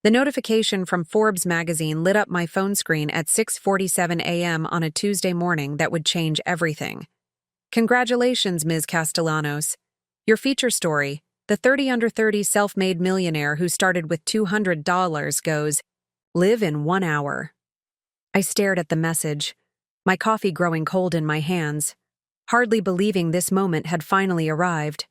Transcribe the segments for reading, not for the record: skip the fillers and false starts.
The notification from Forbes magazine lit up my phone screen at 6:47 a.m. on a Tuesday morning that would change everything. Congratulations, Ms. Castellanos. Your feature story, the 30 under 30 self-made millionaire who started with $200, goes live in 1 hour. I stared at the message, my coffee growing cold in my hands, hardly believing this moment had finally arrived.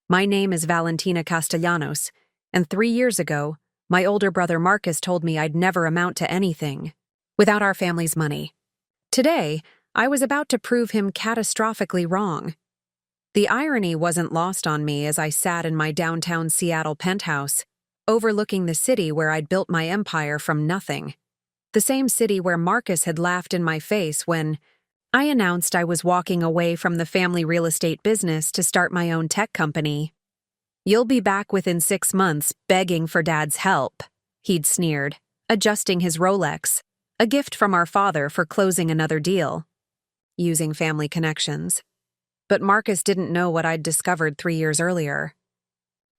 My name is Valentina Castellanos, and 3 years ago, my older brother Marcus told me I'd never amount to anything without our family's money. Today, I was about to prove him catastrophically wrong. The irony wasn't lost on me as I sat in my downtown Seattle penthouse, overlooking the city where I'd built my empire from nothing. The same city where Marcus had laughed in my face when I announced I was walking away from the family real estate business to start my own tech company. "You'll be back within 6 months begging for Dad's help," he'd sneered, adjusting his Rolex, a gift from our father for closing another deal. Using family connections. But Marcus didn't know what I'd discovered 3 years earlier.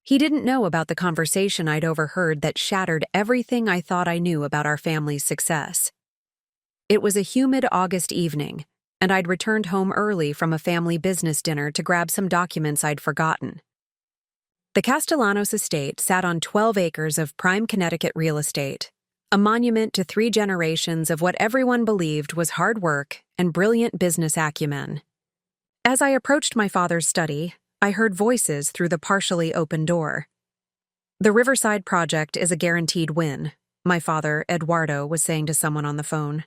He didn't know about the conversation I'd overheard that shattered everything I thought I knew about our family's success. It was a humid August evening, and I'd returned home early from a family business dinner to grab some documents I'd forgotten. The Castellanos estate sat on 12 acres of prime Connecticut real estate, a monument to 3 generations of what everyone believed was hard work and brilliant business acumen. As I approached my father's study, I heard voices through the partially open door. "The Riverside project is a guaranteed win," my father, Eduardo, was saying to someone on the phone.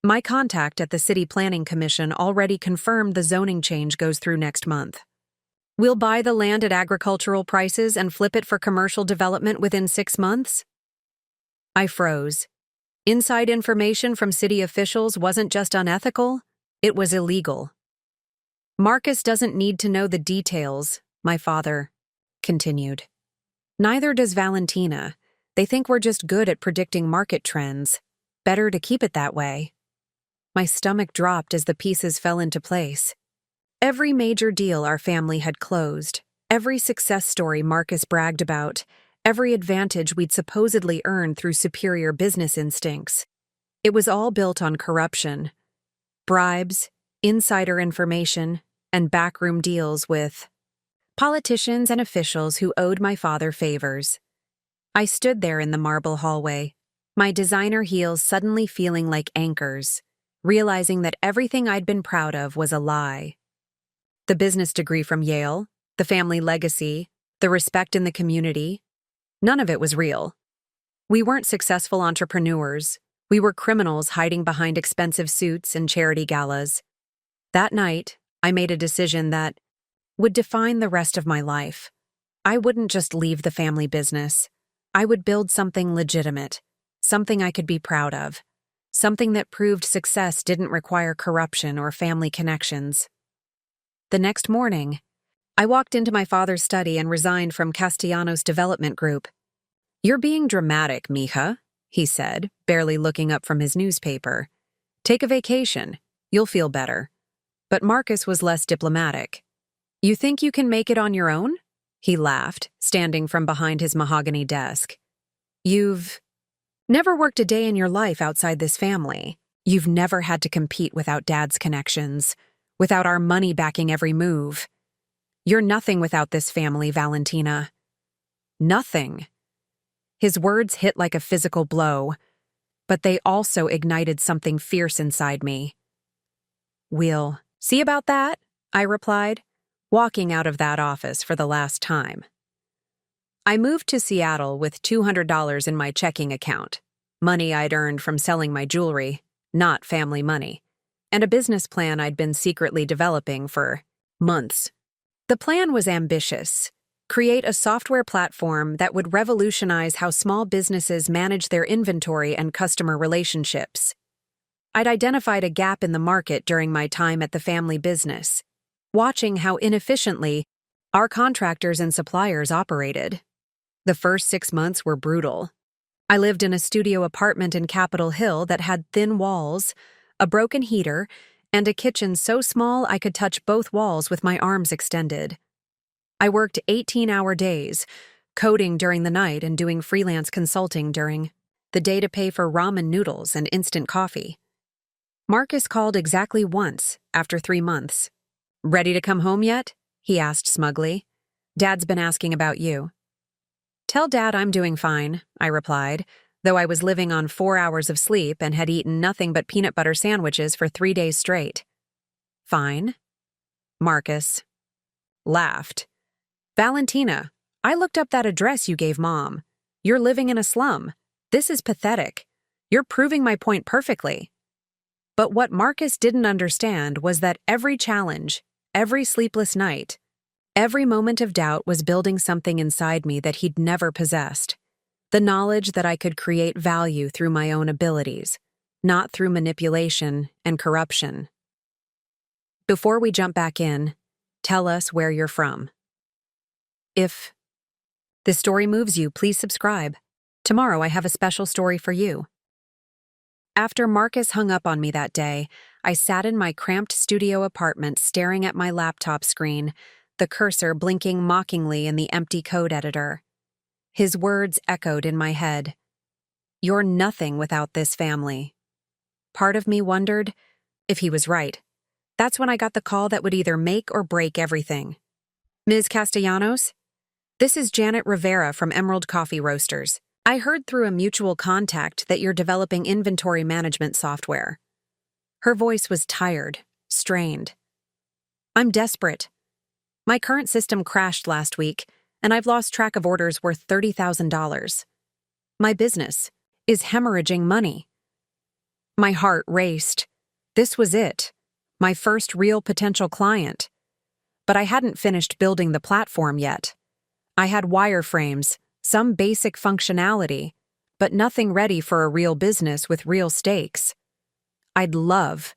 "My contact at the City Planning Commission already confirmed the zoning change goes through next month. We'll buy the land at agricultural prices and flip it for commercial development within 6 months?" I froze. Inside information from city officials wasn't just unethical, it was illegal. "Marcus doesn't need to know the details," my father continued. "Neither does Valentina. They think we're just good at predicting market trends. Better to keep it that way." My stomach dropped as the pieces fell into place. Every major deal our family had closed, every success story Marcus bragged about, every advantage we'd supposedly earned through superior business instincts. It was all built on corruption, bribes, insider information, and backroom deals with politicians and officials who owed my father favors. I stood there in the marble hallway, my designer heels suddenly feeling like anchors, realizing that everything I'd been proud of was a lie. The business degree from Yale, the family legacy, the respect in the community, none of it was real. We weren't successful entrepreneurs. We were criminals hiding behind expensive suits and charity galas. That night, I made a decision that would define the rest of my life. I wouldn't just leave the family business. I would build something legitimate, something I could be proud of, something that proved success didn't require corruption or family connections. The next morning, I walked into my father's study and resigned from Castellanos Development Group. "You're being dramatic, mija," he said, barely looking up from his newspaper. "Take a vacation. You'll feel better." But Marcus was less diplomatic. "You think you can make it on your own?" He laughed, standing from behind his mahogany desk. "You've never worked a day in your life outside this family. You've never had to compete without Dad's connections, without our money backing every move. You're nothing without this family, Valentina. Nothing." His words hit like a physical blow, but they also ignited something fierce inside me. "We'll see about that," I replied, walking out of that office for the last time. I moved to Seattle with $200 in my checking account, money I'd earned from selling my jewelry, not family money, and a business plan I'd been secretly developing for months. The plan was ambitious: create a software platform that would revolutionize how small businesses manage their inventory and customer relationships. I'd identified a gap in the market during my time at the family business, watching how inefficiently our contractors and suppliers operated. The first 6 months were brutal. I lived in a studio apartment in Capitol Hill that had thin walls, a broken heater, and a kitchen so small I could touch both walls with my arms extended. I worked 18-hour days, coding during the night and doing freelance consulting during the day to pay for ramen noodles and instant coffee. Marcus called exactly once after 3 months. "Ready to come home yet?" he asked smugly. "Dad's been asking about you." "Tell Dad I'm doing fine," I replied, though I was living on 4 hours of sleep and had eaten nothing but peanut butter sandwiches for 3 days straight. "Fine." Marcus laughed. "Valentina, I looked up that address you gave Mom. You're living in a slum. This is pathetic. You're proving my point perfectly." But what Marcus didn't understand was that every challenge, every sleepless night, every moment of doubt was building something inside me that he'd never possessed. The knowledge that I could create value through my own abilities, not through manipulation and corruption. Before we jump back in, tell us where you're from. If this story moves you, please subscribe. Tomorrow I have a special story for you. After Marcus hung up on me that day, I sat in my cramped studio apartment staring at my laptop screen, the cursor blinking mockingly in the empty code editor. His words echoed in my head. "You're nothing without this family." Part of me wondered if he was right. That's when I got the call that would either make or break everything. "Ms. Castellanos? This is Janet Rivera from Emerald Coffee Roasters. I heard through a mutual contact that you're developing inventory management software." Her voice was tired, strained. "I'm desperate. My current system crashed last week, and I've lost track of orders worth $30,000. My business is hemorrhaging money." My heart raced. This was it, my first real potential client. But I hadn't finished building the platform yet. I had wireframes, some basic functionality, but nothing ready for a real business with real stakes. "I'd love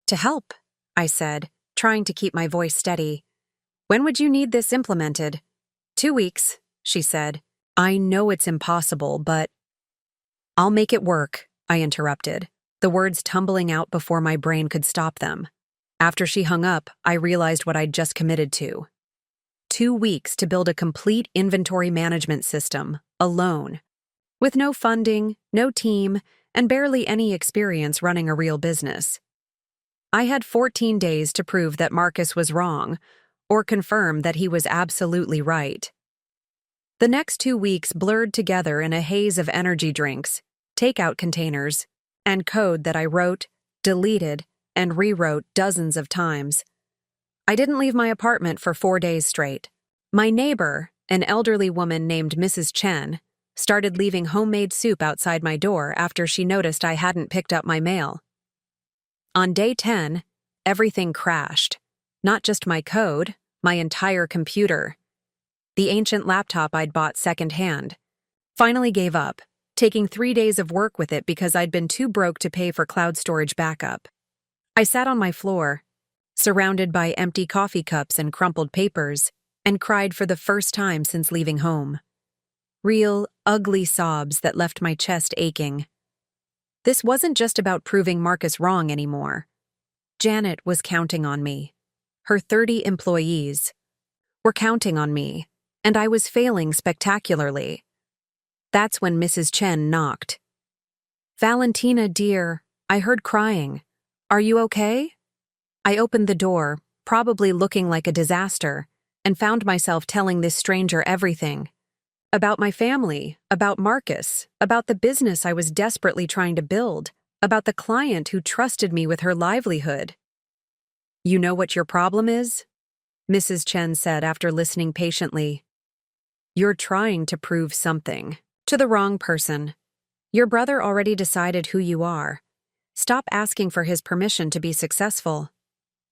to help," I said, trying to keep my voice steady. "When would you need this implemented?" 2 weeks, she said. "I know it's impossible, but—" "I'll make it work," I interrupted, the words tumbling out before my brain could stop them. After she hung up, I realized what I'd just committed to. 2 weeks to build a complete inventory management system, alone. With no funding, no team, and barely any experience running a real business. I had 14 days to prove that Marcus was wrong, or confirm that he was absolutely right. The next 2 weeks blurred together in a haze of energy drinks, takeout containers, and code that I wrote, deleted, and rewrote dozens of times. I didn't leave my apartment for 4 days straight. My neighbor, an elderly woman named Mrs. Chen, started leaving homemade soup outside my door after she noticed I hadn't picked up my mail. On day 10, everything crashed. Not just my code, my entire computer. The ancient laptop I'd bought secondhand. Finally gave up, taking 3 days of work with it because I'd been too broke to pay for cloud storage backup. I sat on my floor, surrounded by empty coffee cups and crumpled papers, and cried for the first time since leaving home. Real, ugly sobs that left my chest aching. This wasn't just about proving Marcus wrong anymore. Janet was counting on me. Her 30 employees were counting on me, and I was failing spectacularly. That's when Mrs. Chen knocked. "Valentina, dear, I heard crying. Are you okay?" I opened the door, probably looking like a disaster, and found myself telling this stranger everything. About my family, about Marcus, about the business I was desperately trying to build, about the client who trusted me with her livelihood. "You know what your problem is?" Mrs. Chen said after listening patiently. "You're trying to prove something to the wrong person. Your brother already decided who you are. Stop asking for his permission to be successful."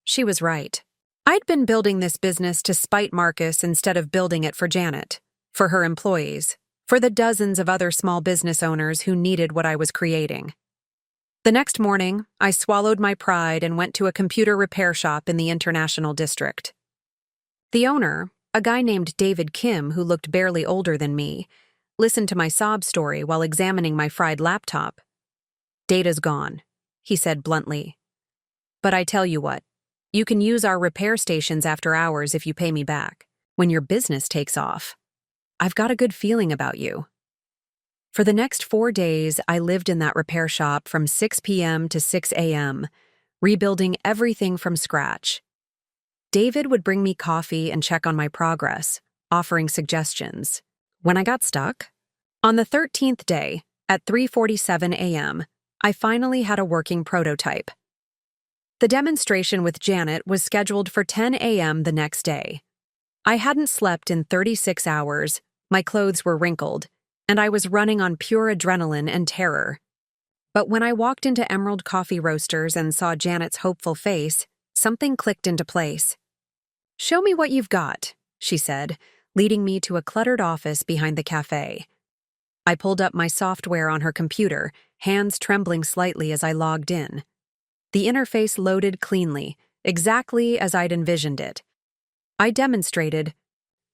She was right. I'd been building this business to spite Marcus instead of building it for Janet, for her employees, for the dozens of other small business owners who needed what I was creating. The next morning, I swallowed my pride and went to a computer repair shop in the International District. The owner, a guy named David Kim who looked barely older than me, listened to my sob story while examining my fried laptop. "Data's gone," he said bluntly. "But I tell you what, you can use our repair stations after hours if you pay me back, when your business takes off." I've got a good feeling about you." For the next 4 days, I lived in that repair shop from 6 p.m. to 6 a.m., rebuilding everything from scratch. David would bring me coffee and check on my progress, offering suggestions. When I got stuck, on the 13th day, at 3:47 a.m., I finally had a working prototype. The demonstration with Janet was scheduled for 10 a.m. the next day. I hadn't slept in 36 hours, my clothes were wrinkled, and I was running on pure adrenaline and terror. But when I walked into Emerald Coffee Roasters and saw Janet's hopeful face, something clicked into place. "Show me what you've got," she said, leading me to a cluttered office behind the cafe. I pulled up my software on her computer, hands trembling slightly as I logged in. The interface loaded cleanly, exactly as I'd envisioned it. I demonstrated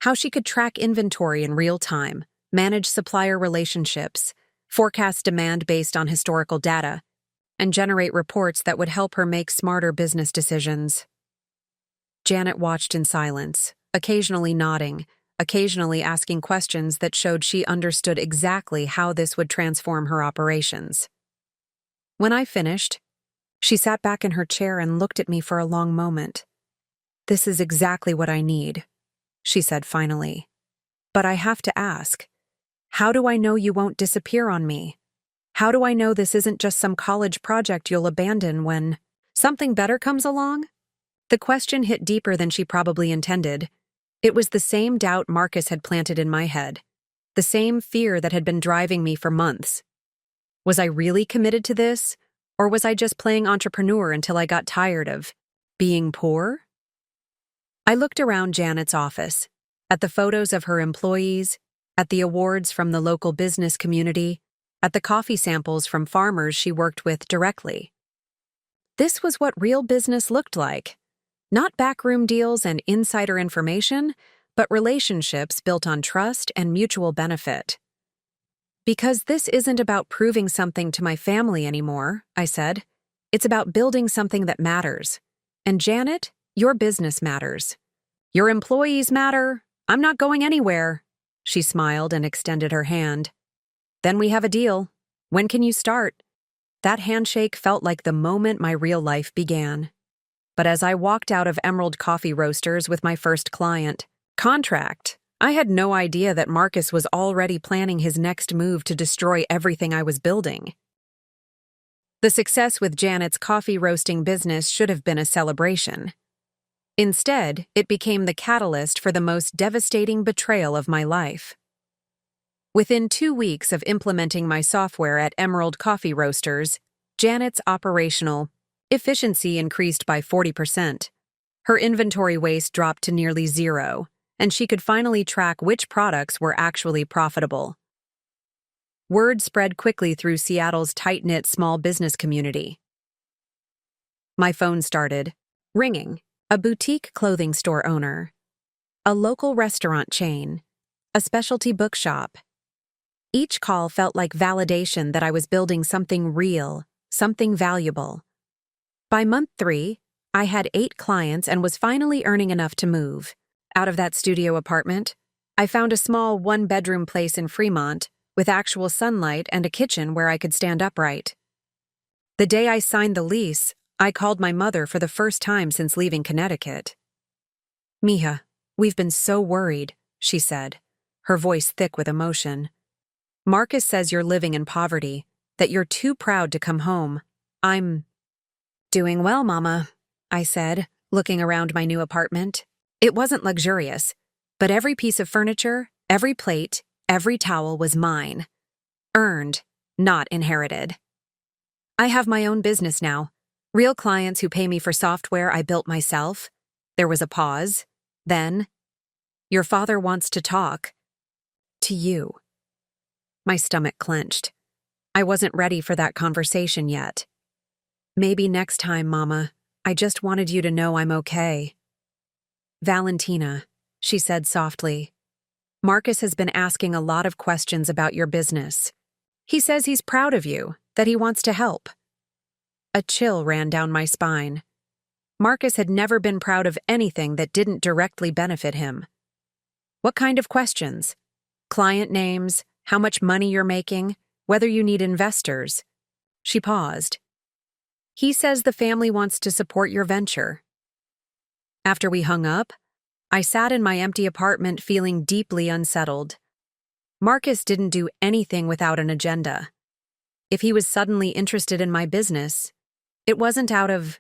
how she could track inventory in real time, manage supplier relationships, forecast demand based on historical data, and generate reports that would help her make smarter business decisions. Janet watched in silence, occasionally nodding, occasionally asking questions that showed she understood exactly how this would transform her operations. When I finished, she sat back in her chair and looked at me for a long moment. "This is exactly what I need," she said finally. "But I have to ask, how do I know you won't disappear on me? How do I know this isn't just some college project you'll abandon when something better comes along?" The question hit deeper than she probably intended. It was the same doubt Marcus had planted in my head, the same fear that had been driving me for months. Was I really committed to this, or was I just playing entrepreneur until I got tired of being poor? I looked around Janet's office, at the photos of her employees, at the awards from the local business community, at the coffee samples from farmers she worked with directly. This was what real business looked like. Not backroom deals and insider information, but relationships built on trust and mutual benefit. "Because this isn't about proving something to my family anymore," I said. "It's about building something that matters. And Janet, your business matters. Your employees matter. I'm not going anywhere." She smiled and extended her hand. "Then we have a deal. When can you start?" That handshake felt like the moment my real life began. But as I walked out of Emerald Coffee Roasters with my first client contract, I had no idea that Marcus was already planning his next move to destroy everything I was building. The success with Janet's coffee roasting business should have been a celebration. Instead, it became the catalyst for the most devastating betrayal of my life. Within 2 weeks of implementing my software at Emerald Coffee Roasters, Janet's operational efficiency increased by 40%. Her inventory waste dropped to nearly zero, and she could finally track which products were actually profitable. Word spread quickly through Seattle's tight-knit small business community. My phone started ringing. A boutique clothing store owner, a local restaurant chain, a specialty bookshop. Each call felt like validation that I was building something real, something valuable. By month 3, I had 8 clients and was finally earning enough to move. Out of that studio apartment, I found a small 1-bedroom place in Fremont with actual sunlight and a kitchen where I could stand upright. The day I signed the lease, I called my mother for the first time since leaving Connecticut. "Mija, we've been so worried," she said, her voice thick with emotion. "Marcus says you're living in poverty, that you're too proud to come home. I'm doing well, Mama," I said, looking around my new apartment. It wasn't luxurious, but every piece of furniture, every plate, every towel was mine. Earned, not inherited. "I have my own business now. Real clients who pay me for software I built myself." There was a pause. Then, "Your father wants to talk. To you." My stomach clenched. I wasn't ready for that conversation yet. "Maybe next time, Mama. I just wanted you to know I'm okay." "Valentina," she said softly, "Marcus has been asking a lot of questions about your business. He says he's proud of you, that he wants to help." A chill ran down my spine. Marcus had never been proud of anything that didn't directly benefit him. "What kind of questions?" Client names, how much money you're making, whether you need investors. She paused. He says the family wants to support your venture. After we hung up, I sat in my empty apartment feeling deeply unsettled. Marcus didn't do anything without an agenda. If he was suddenly interested in my business, it wasn't out of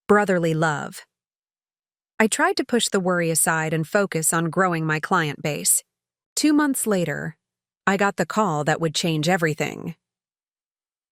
brotherly love. I tried to push the worry aside and focus on growing my client base. 2 months later, I got the call that would change everything.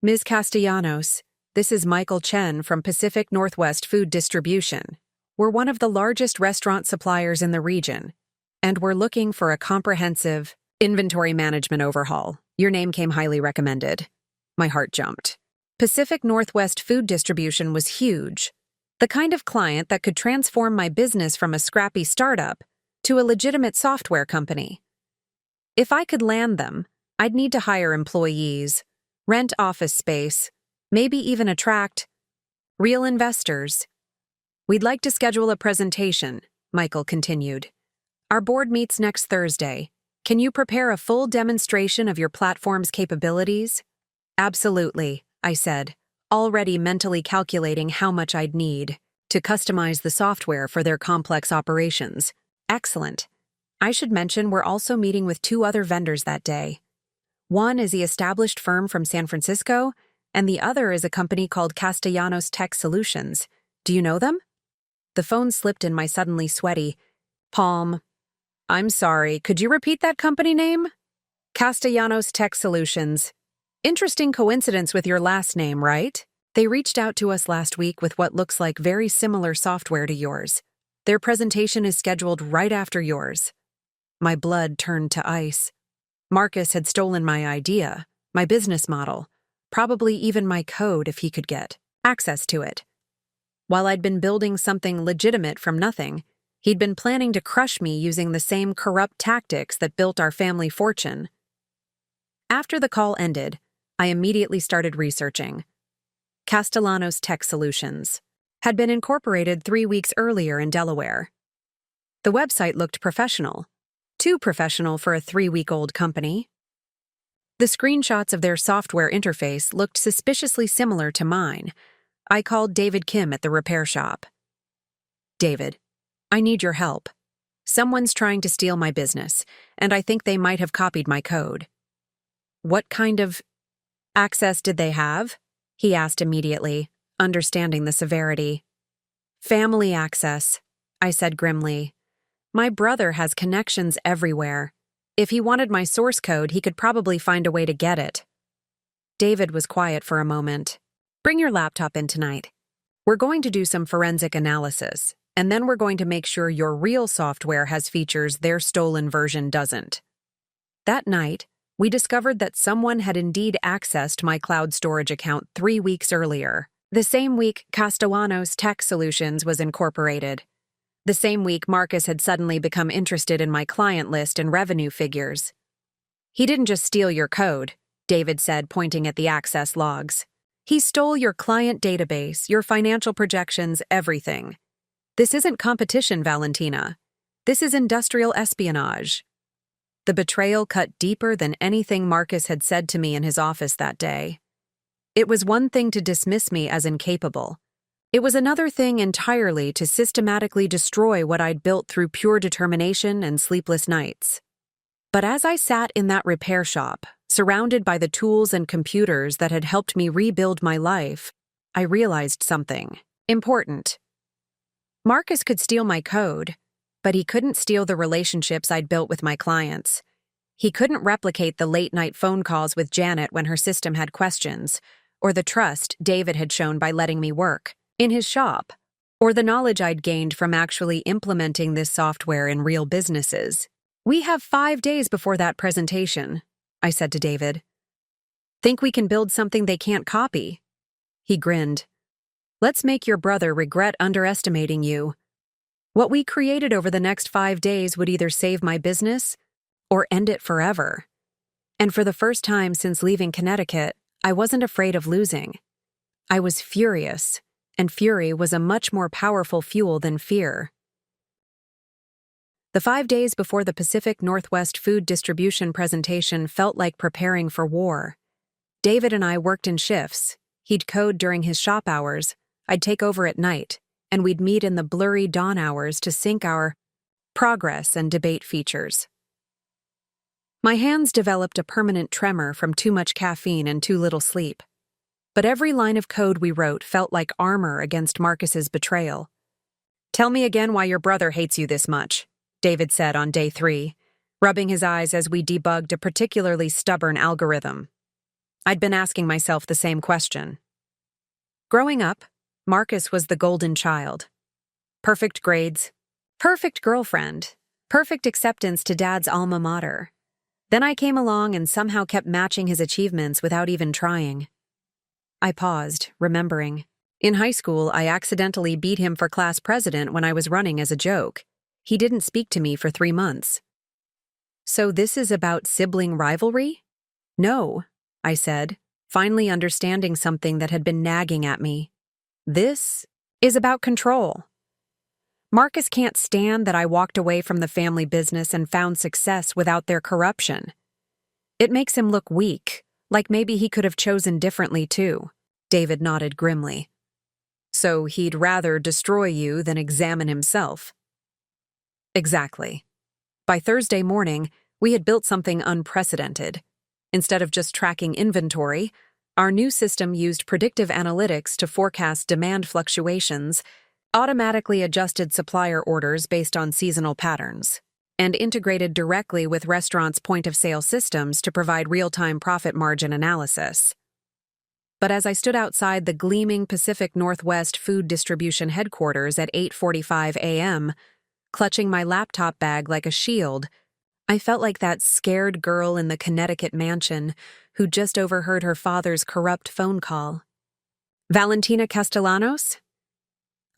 Ms. Castellanos, this is Michael Chen from Pacific Northwest Food Distribution. We're one of the largest restaurant suppliers in the region, and we're looking for a comprehensive inventory management overhaul. Your name came highly recommended. My heart jumped. Pacific Northwest Food Distribution was huge, the kind of client that could transform my business from a scrappy startup to a legitimate software company. If I could land them, I'd need to hire employees, rent office space, maybe even attract real investors. We'd like to schedule a presentation, Michael continued. Our board meets next Thursday. Can you prepare a full demonstration of your platform's capabilities? Absolutely, I said, already mentally calculating how much I'd need to customize the software for their complex operations. Excellent. I should mention we're also meeting with 2 other vendors that day. One is the established firm from San Francisco, and the other is a company called Castellanos Tech Solutions. Do you know them? The phone slipped in my suddenly sweaty palm. I'm sorry, could you repeat that company name? Castellanos Tech Solutions. Interesting coincidence with your last name, right? They reached out to us last week with what looks like very similar software to yours. Their presentation is scheduled right after yours. My blood turned to ice. Marcus had stolen my idea, my business model, probably even my code if he could get access to it. While I'd been building something legitimate from nothing, he'd been planning to crush me using the same corrupt tactics that built our family fortune. After the call ended, I immediately started researching. Castellanos Tech Solutions had been incorporated 3 weeks earlier in Delaware. The website looked professional. Too professional for a 3-week-old company. The screenshots of their software interface looked suspiciously similar to mine. I called David Kim at the repair shop. David, I need your help. Someone's trying to steal my business, and I think they might have copied my code. What kind of access did they have? He asked immediately, understanding the severity. Family access, I said grimly. My brother has connections everywhere. If he wanted my source code, he could probably find a way to get it. David was quiet for a moment. Bring your laptop in tonight. We're going to do some forensic analysis, and then we're going to make sure your real software has features their stolen version doesn't. That night, we discovered that someone had indeed accessed my cloud storage account 3 weeks earlier. The same week, Castellanos Tech Solutions was incorporated. The same week, Marcus had suddenly become interested in my client list and revenue figures. He didn't just steal your code, David said, pointing at the access logs. He stole your client database, your financial projections, everything. This isn't competition, Valentina. This is industrial espionage. The betrayal cut deeper than anything Marcus had said to me in his office that day. It was one thing to dismiss me as incapable. It was another thing entirely to systematically destroy what I'd built through pure determination and sleepless nights. But as I sat in that repair shop, surrounded by the tools and computers that had helped me rebuild my life, I realized something important. Marcus could steal my code, but he couldn't steal the relationships I'd built with my clients. He couldn't replicate the late-night phone calls with Janet when her system had questions, or the trust David had shown by letting me work in his shop, or the knowledge I'd gained from actually implementing this software in real businesses. We have 5 days before that presentation, I said to David. Think we can build something they can't copy? He grinned. Let's make your brother regret underestimating you. What we created over the next 5 days would either save my business or end it forever. And for the first time since leaving Connecticut, I wasn't afraid of losing. I was furious. And fury was a much more powerful fuel than fear. The 5 days before the Pacific Northwest food distribution presentation felt like preparing for war. David and I worked in shifts. He'd code during his shop hours, I'd take over at night, and we'd meet in the blurry dawn hours to sync our progress and debate features. My hands developed a permanent tremor from too much caffeine and too little sleep. But every line of code we wrote felt like armor against Marcus's betrayal. "Tell me again why your brother hates you this much," David said on day 3, rubbing his eyes as we debugged a particularly stubborn algorithm. I'd been asking myself the same question. Growing up, Marcus was the golden child. Perfect grades, perfect girlfriend, perfect acceptance to Dad's alma mater. Then I came along and somehow kept matching his achievements without even trying. I paused, remembering. In high school, I accidentally beat him for class president when I was running as a joke. He didn't speak to me for 3 months. "So this is about sibling rivalry?" "No," I said, finally understanding something that had been nagging at me. "This is about control. Marcus can't stand that I walked away from the family business and found success without their corruption. It makes him look weak, like maybe he could have chosen differently too." David nodded grimly. "So he'd rather destroy you than examine himself." Exactly. By Thursday morning, we had built something unprecedented. Instead of just tracking inventory, our new system used predictive analytics to forecast demand fluctuations, automatically adjusted supplier orders based on seasonal patterns, and integrated directly with restaurants' point-of-sale systems to provide real-time profit margin analysis. But as I stood outside the gleaming Pacific Northwest food distribution headquarters at 8:45 a.m., clutching my laptop bag like a shield, I felt like that scared girl in the Connecticut mansion who just overheard her father's corrupt phone call. "Valentina Castellanos?"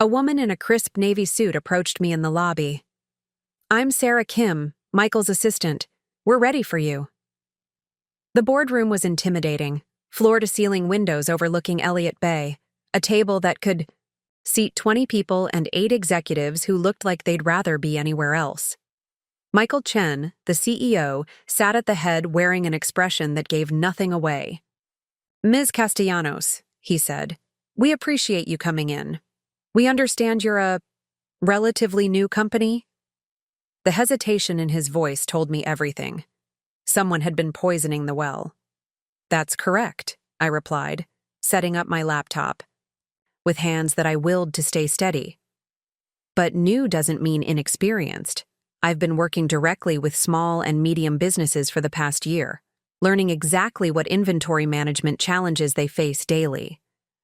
A woman in a crisp navy suit approached me in the lobby. "I'm Sarah Kim, Michael's assistant. We're ready for you." The boardroom was intimidating, floor-to-ceiling windows overlooking Elliott Bay, a table that could seat 20 people and 8 executives who looked like they'd rather be anywhere else. Michael Chen, the CEO, sat at the head wearing an expression that gave nothing away. "Ms. Castellanos," he said, "we appreciate you coming in. We understand you're a relatively new company." The hesitation in his voice told me everything. Someone had been poisoning the well. "That's correct," I replied, setting up my laptop, with hands that I willed to stay steady. "But new doesn't mean inexperienced. I've been working directly with small and medium businesses for the past year, learning exactly what inventory management challenges they face daily."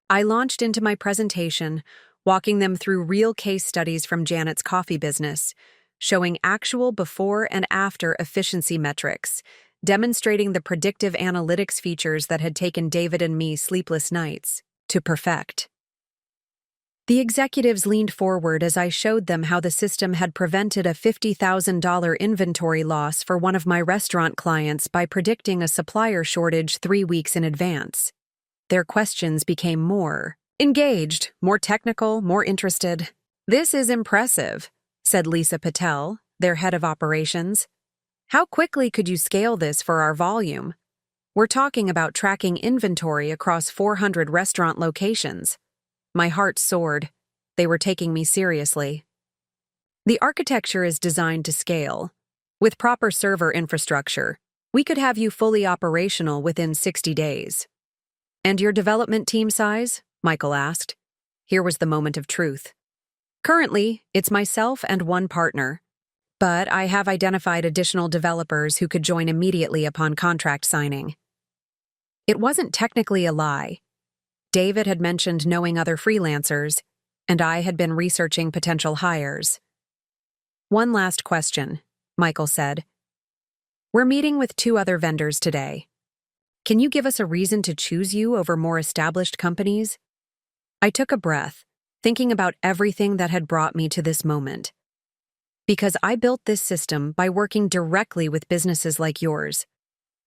I launched into my presentation, walking them through real case studies from Janet's coffee business, showing actual before and after efficiency metrics, demonstrating the predictive analytics features that had taken David and me sleepless nights to perfect. The executives leaned forward as I showed them how the system had prevented a $50,000 inventory loss for one of my restaurant clients by predicting a supplier shortage 3 weeks in advance. Their questions became more engaged, more technical, more interested. "This is impressive," said Lisa Patel, their head of operations. "How quickly could you scale this for our volume? We're talking about tracking inventory across 400 restaurant locations." My heart soared. They were taking me seriously. "The architecture is designed to scale. With proper server infrastructure, we could have you fully operational within 60 days. "And your development team size?" Michael asked. Here was the moment of truth. "Currently, it's myself and 1 partner. But I have identified additional developers who could join immediately upon contract signing." It wasn't technically a lie. David had mentioned knowing other freelancers, and I had been researching potential hires. "One last question," Michael said. "We're meeting with 2 other vendors today. Can you give us a reason to choose you over more established companies?" I took a breath, thinking about everything that had brought me to this moment. "Because I built this system by working directly with businesses like yours.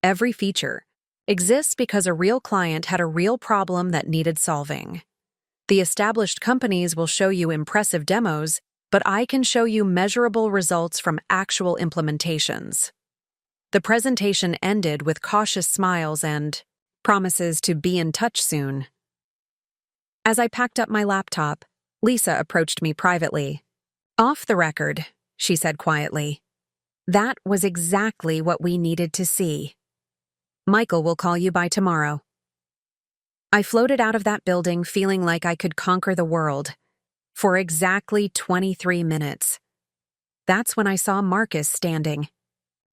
Every feature exists because a real client had a real problem that needed solving. The established companies will show you impressive demos, but I can show you measurable results from actual implementations. The presentation ended with cautious smiles and promises to be in touch soon. As I packed up my laptop, Lisa approached me privately. "Off the record," she said quietly. "That was exactly what we needed to see. Michael will call you by tomorrow." I floated out of that building feeling like I could conquer the world. For exactly 23 minutes. That's when I saw Marcus standing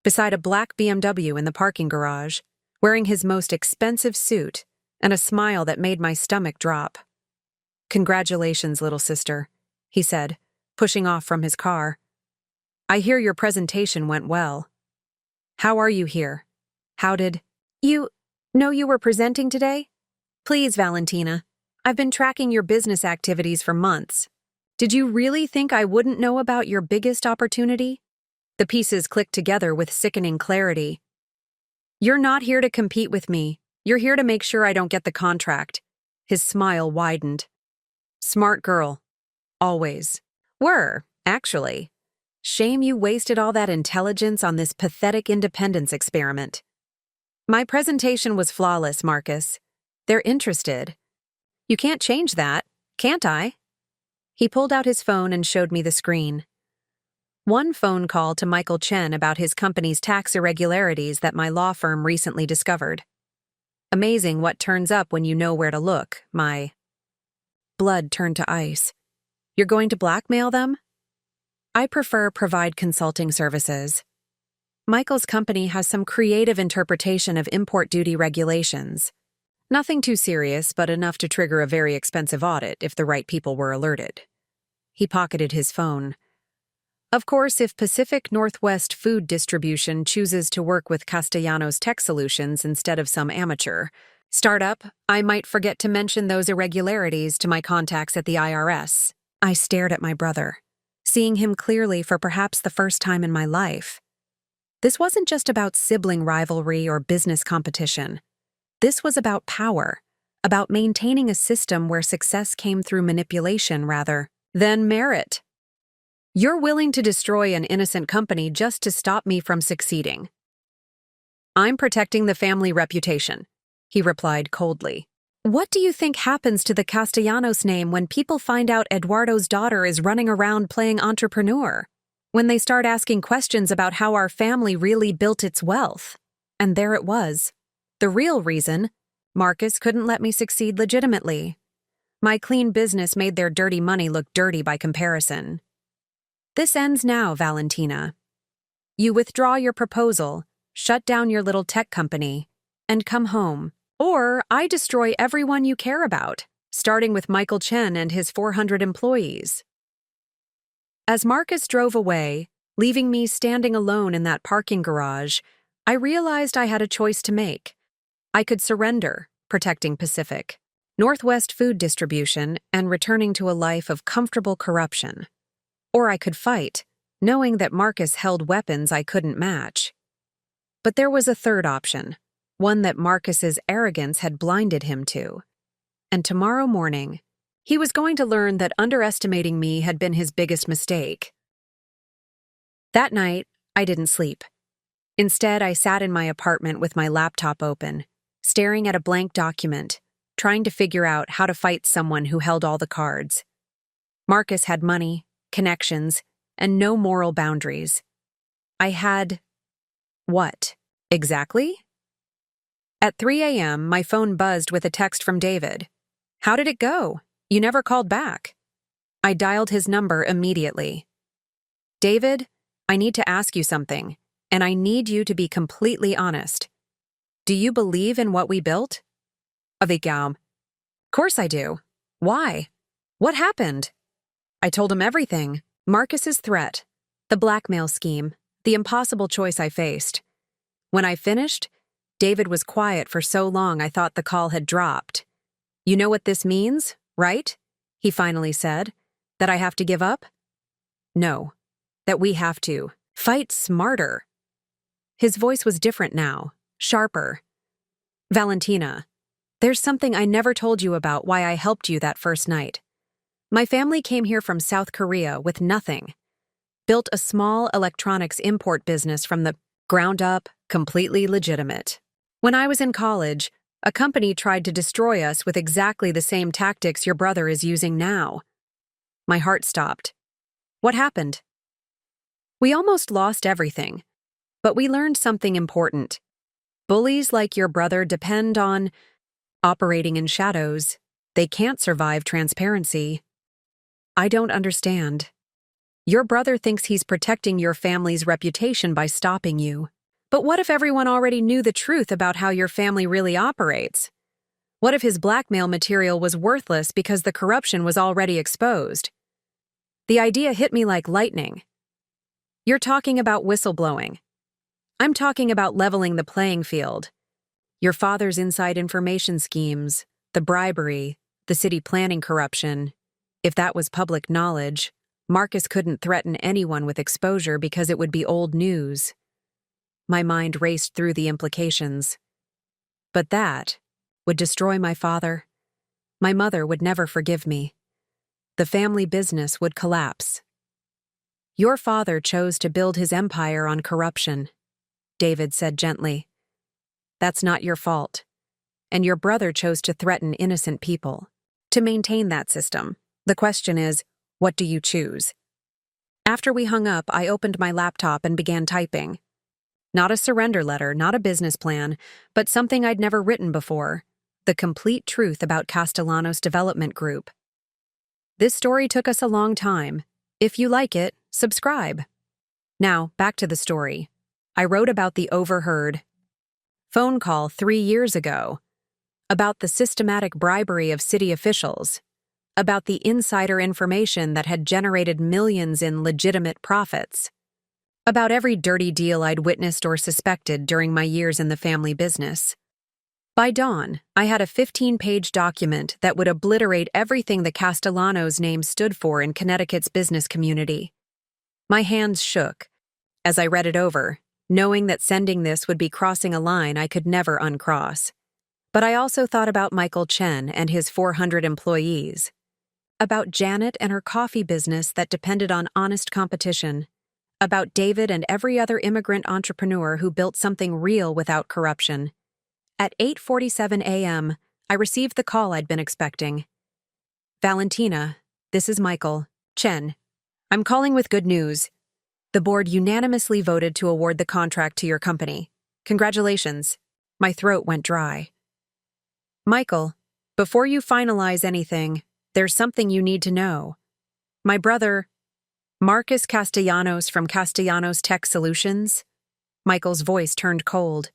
beside a black BMW in the parking garage, wearing his most expensive suit and a smile that made my stomach drop. "Congratulations, little sister," he said, pushing off from his car. "I hear your presentation went well. How are you here? How did you know you were presenting today? Please, Valentina. I've been tracking your business activities for months. Did you really think I wouldn't know about your biggest opportunity?" The pieces clicked together with sickening clarity. "You're not here to compete with me. You're here to make sure I don't get the contract." His smile widened. "Smart girl. Always. Were, actually. Shame you wasted all that intelligence on this pathetic independence experiment." "My presentation was flawless, Marcus. They're interested. You can't change that, can't I?" He pulled out his phone and showed me the screen. One phone call to Michael Chen about his company's tax irregularities that my law firm recently discovered. Amazing what turns up when you know where to look. My blood turned to ice. "You're going to blackmail them?" "I prefer provide consulting services. Michael's company has some creative interpretation of import duty regulations. Nothing too serious, but enough to trigger a very expensive audit if the right people were alerted." He pocketed his phone. "Of course, if Pacific Northwest Food Distribution chooses to work with Castellanos Tech Solutions instead of some amateur startup, I might forget to mention those irregularities to my contacts at the IRS." I stared at my brother, seeing him clearly for perhaps the first time in my life. This wasn't just about sibling rivalry or business competition. This was about power, about maintaining a system where success came through manipulation rather than merit. "You're willing to destroy an innocent company just to stop me from succeeding." "I'm protecting the family reputation," he replied coldly. "What do you think happens to the Castellanos name when people find out Eduardo's daughter is running around playing entrepreneur? When they start asking questions about how our family really built its wealth?" And there it was. The real reason: Marcus couldn't let me succeed legitimately. My clean business made their dirty money look dirty by comparison. "This ends now, Valentina. You withdraw your proposal, shut down your little tech company, and come home. Or I destroy everyone you care about, starting with Michael Chen and his 400 employees." As Marcus drove away, leaving me standing alone in that parking garage, I realized I had a choice to make. I could surrender, protecting Pacific Northwest Food Distribution and returning to a life of comfortable corruption. Or I could fight, knowing that Marcus held weapons I couldn't match. But there was a third option, one that Marcus's arrogance had blinded him to. And tomorrow morning, he was going to learn that underestimating me had been his biggest mistake. That night, I didn't sleep. Instead, I sat in my apartment with my laptop open, staring at a blank document, trying to figure out how to fight someone who held all the cards. Marcus had money, connections, and no moral boundaries. I had... what, exactly? At 3 a.m., my phone buzzed with a text from David. "How did it go? You never called back." I dialed his number immediately. "David, I need to ask you something, and I need you to be completely honest. Do you believe in what we built?" "Of course I do. Why? What happened?" I told him everything. Marcus's threat, the blackmail scheme, the impossible choice I faced. When I finished, David was quiet for so long I thought the call had dropped. "You know what this means, right?" he finally said. "That I have to give up?" "No. That we have to fight smarter." His voice was different now, sharper. "Valentina, there's something I never told you about why I helped you that first night. My family came here from South Korea with nothing, built a small electronics import business from the ground up, completely legitimate. When I was in college, a company tried to destroy us with exactly the same tactics your brother is using now. My heart stopped. What happened? We almost lost everything, but we learned something important. Bullies like your brother depend on operating in shadows. They can't survive transparency. I don't understand. Your brother thinks he's protecting your family's reputation by stopping you. But what if everyone already knew the truth about how your family really operates? What if his blackmail material was worthless because the corruption was already exposed? The idea hit me like lightning. You're talking about whistleblowing. I'm talking about leveling the playing field. Your father's inside information schemes, the bribery, the city planning corruption. If that was public knowledge, Marcus couldn't threaten anyone with exposure because it would be old news. My mind raced through the implications. But that would destroy my father. My mother would never forgive me. The family business would collapse. Your father chose to build his empire on corruption, David said gently. That's not your fault. And your brother chose to threaten innocent people. To maintain that system, the question is, what do you choose? After we hung up, I opened my laptop and began typing. Not a surrender letter, not a business plan, but something I'd never written before. The complete truth about Castellanos Development Group. This story took us a long time. If you like it, subscribe. Now, back to the story. I wrote about the overheard phone call 3 years ago, about the systematic bribery of city officials, about the insider information that had generated millions in legitimate profits, about every dirty deal I'd witnessed or suspected during my years in the family business. By dawn, I had a 15-page document that would obliterate everything the Castellanos name stood for in Connecticut's business community. My hands shook as I read it over, knowing that sending this would be crossing a line I could never uncross. But I also thought about Michael Chen and his 400 employees, about Janet and her coffee business that depended on honest competition, about David and every other immigrant entrepreneur who built something real without corruption. At 8:47 a.m., I received the call I'd been expecting. Valentina, this is Michael Chen. I'm calling with good news. The board unanimously voted to award the contract to your company. Congratulations. My throat went dry. Michael, before you finalize anything, there's something you need to know. My brother, Marcus Castellanos from Castellanos Tech Solutions? Michael's voice turned cold.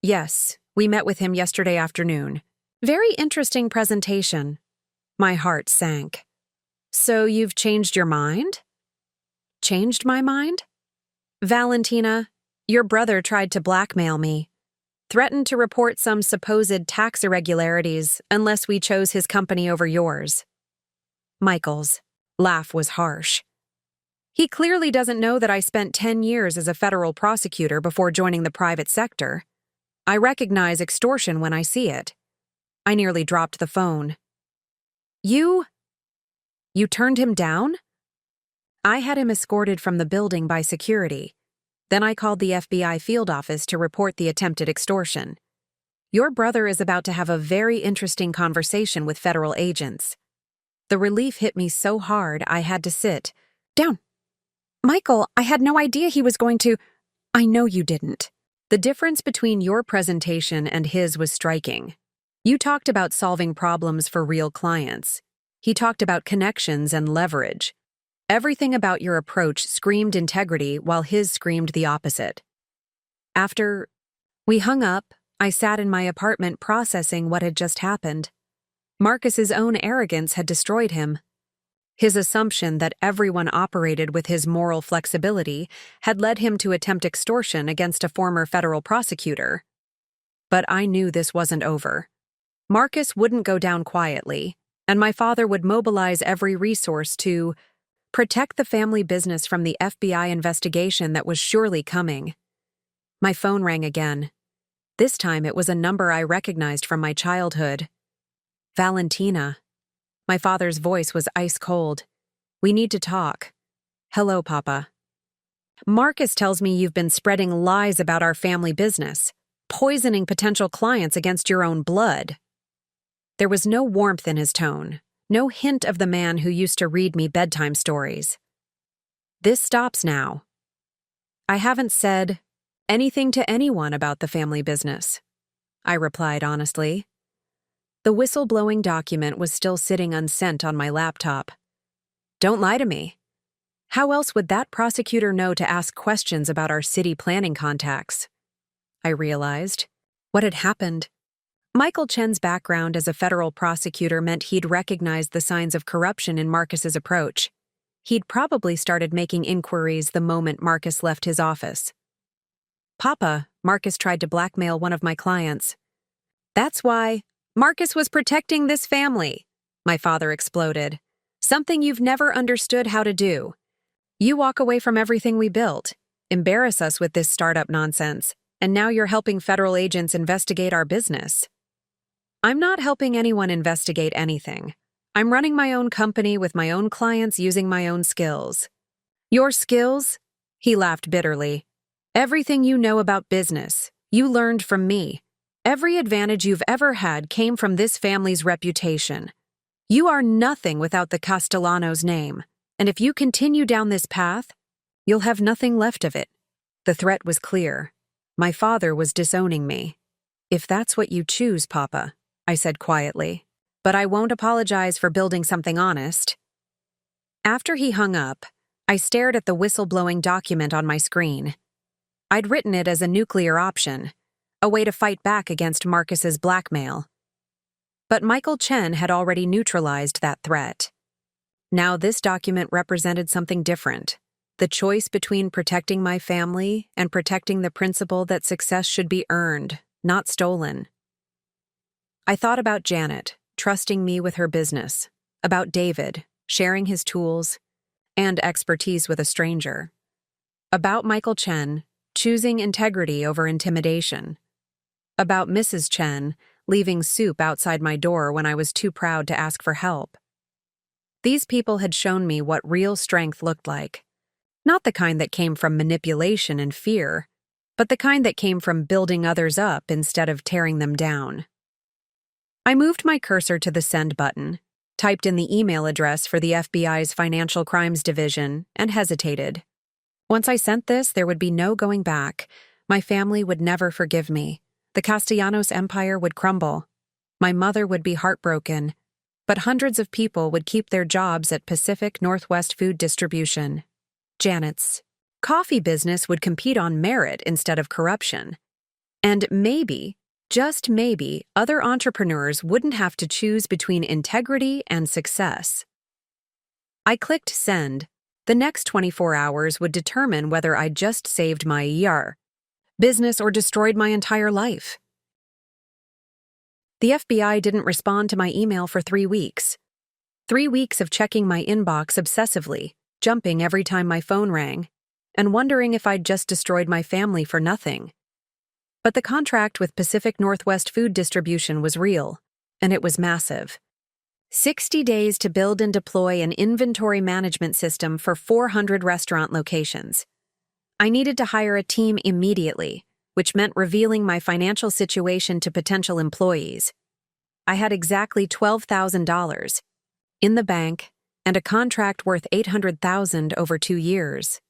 Yes, we met with him yesterday afternoon. Very interesting presentation. My heart sank. So you've changed your mind? Changed my mind? Valentina, your brother tried to blackmail me. Threatened to report some supposed tax irregularities unless we chose his company over yours. Michael's laugh was harsh. He clearly doesn't know that I spent 10 years as a federal prosecutor before joining the private sector. I recognize extortion when I see it. I nearly dropped the phone. You turned him down? I had him escorted from the building by security. Then I called the FBI field office to report the attempted extortion. Your brother is about to have a very interesting conversation with federal agents. The relief hit me so hard I had to sit down. Michael, I had no idea he was going to. I know you didn't. The difference between your presentation and his was striking. You talked about solving problems for real clients. He talked about connections and leverage. Everything about your approach screamed integrity while his screamed the opposite. After we hung up, I sat in my apartment processing what had just happened. Marcus's own arrogance had destroyed him. His assumption that everyone operated with his moral flexibility had led him to attempt extortion against a former federal prosecutor. But I knew this wasn't over. Marcus wouldn't go down quietly, and my father would mobilize every resource to protect the family business from the FBI investigation that was surely coming. My phone rang again. This time it was a number I recognized from my childhood. Valentina. My father's voice was ice cold. "We need to talk." "Hello, Papa." "Marcus tells me you've been spreading lies about our family business, poisoning potential clients against your own blood." There was no warmth in his tone, no hint of the man who used to read me bedtime stories. "This stops now." "I haven't said anything to anyone about the family business," I replied honestly. The whistleblowing document was still sitting unsent on my laptop. "Don't lie to me. How else would that prosecutor know to ask questions about our city planning contacts?" I realized. What had happened? Michael Chen's background as a federal prosecutor meant he'd recognized the signs of corruption in Marcus's approach. He'd probably started making inquiries the moment Marcus left his office. "Papa, Marcus tried to blackmail one of my clients." "That's why Marcus was protecting this family," my father exploded. "Something you've never understood how to do. You walk away from everything we built, embarrass us with this startup nonsense, and now you're helping federal agents investigate our business." "I'm not helping anyone investigate anything. I'm running my own company with my own clients using my own skills." "Your skills?" He laughed bitterly. "Everything you know about business, you learned from me. Every advantage you've ever had came from this family's reputation. You are nothing without the Castellanos name, and if you continue down this path, you'll have nothing left of it." The threat was clear. My father was disowning me. "If that's what you choose, Papa," I said quietly, "but I won't apologize for building something honest." After he hung up, I stared at the whistleblowing document on my screen. I'd written it as a nuclear option, a way to fight back against Marcus's blackmail. But Michael Chen had already neutralized that threat. Now this document represented something different. The choice between protecting my family and protecting the principle that success should be earned, not stolen. I thought about Janet, trusting me with her business, about David, sharing his tools and expertise with a stranger, about Michael Chen, choosing integrity over intimidation, about Mrs. Chen, leaving soup outside my door when I was too proud to ask for help. These people had shown me what real strength looked like. Not the kind that came from manipulation and fear, but the kind that came from building others up instead of tearing them down. I moved my cursor to the send button, typed in the email address for the FBI's Financial Crimes Division, and hesitated. Once I sent this, there would be no going back. My family would never forgive me. The Castellanos empire would crumble. My mother would be heartbroken. But hundreds of people would keep their jobs at Pacific Northwest Food Distribution. Janet's coffee business would compete on merit instead of corruption. And maybe, just maybe, other entrepreneurs wouldn't have to choose between integrity and success. I clicked send. The next 24 hours would determine whether I'd just saved my business or destroyed my entire life. The FBI didn't respond to my email for 3 weeks. 3 weeks of checking my inbox obsessively, jumping every time my phone rang, and wondering if I'd just destroyed my family for nothing. But the contract with Pacific Northwest Food Distribution was real, and it was massive. 60 days to build and deploy an inventory management system for 400 restaurant locations. I needed to hire a team immediately, which meant revealing my financial situation to potential employees. I had exactly $12,000 in the bank and a contract worth $800,000 over 2 years.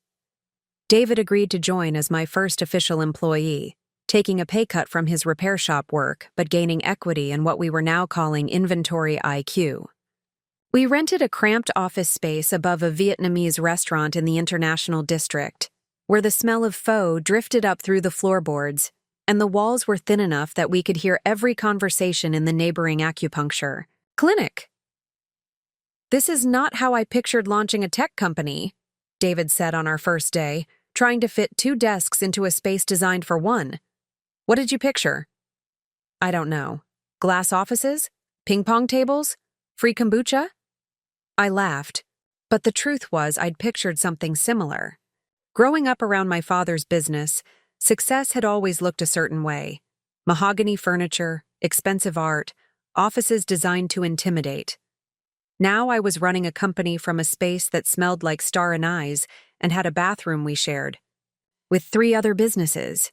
David agreed to join as my first official employee, taking a pay cut from his repair shop work but gaining equity in what we were now calling Inventory IQ. We rented a cramped office space above a Vietnamese restaurant in the International District, where the smell of pho drifted up through the floorboards, and the walls were thin enough that we could hear every conversation in the neighboring acupuncture clinic. "This is not how I pictured launching a tech company," David said on our first day, trying to fit 2 desks into a space designed for 1. "What did you picture?" "I don't know. Glass offices? Ping pong tables? Free kombucha?" I laughed, but the truth was I'd pictured something similar. Growing up around my father's business, success had always looked a certain way. Mahogany furniture, expensive art, offices designed to intimidate. Now I was running a company from a space that smelled like star anise and had a bathroom we shared, with 3 other businesses.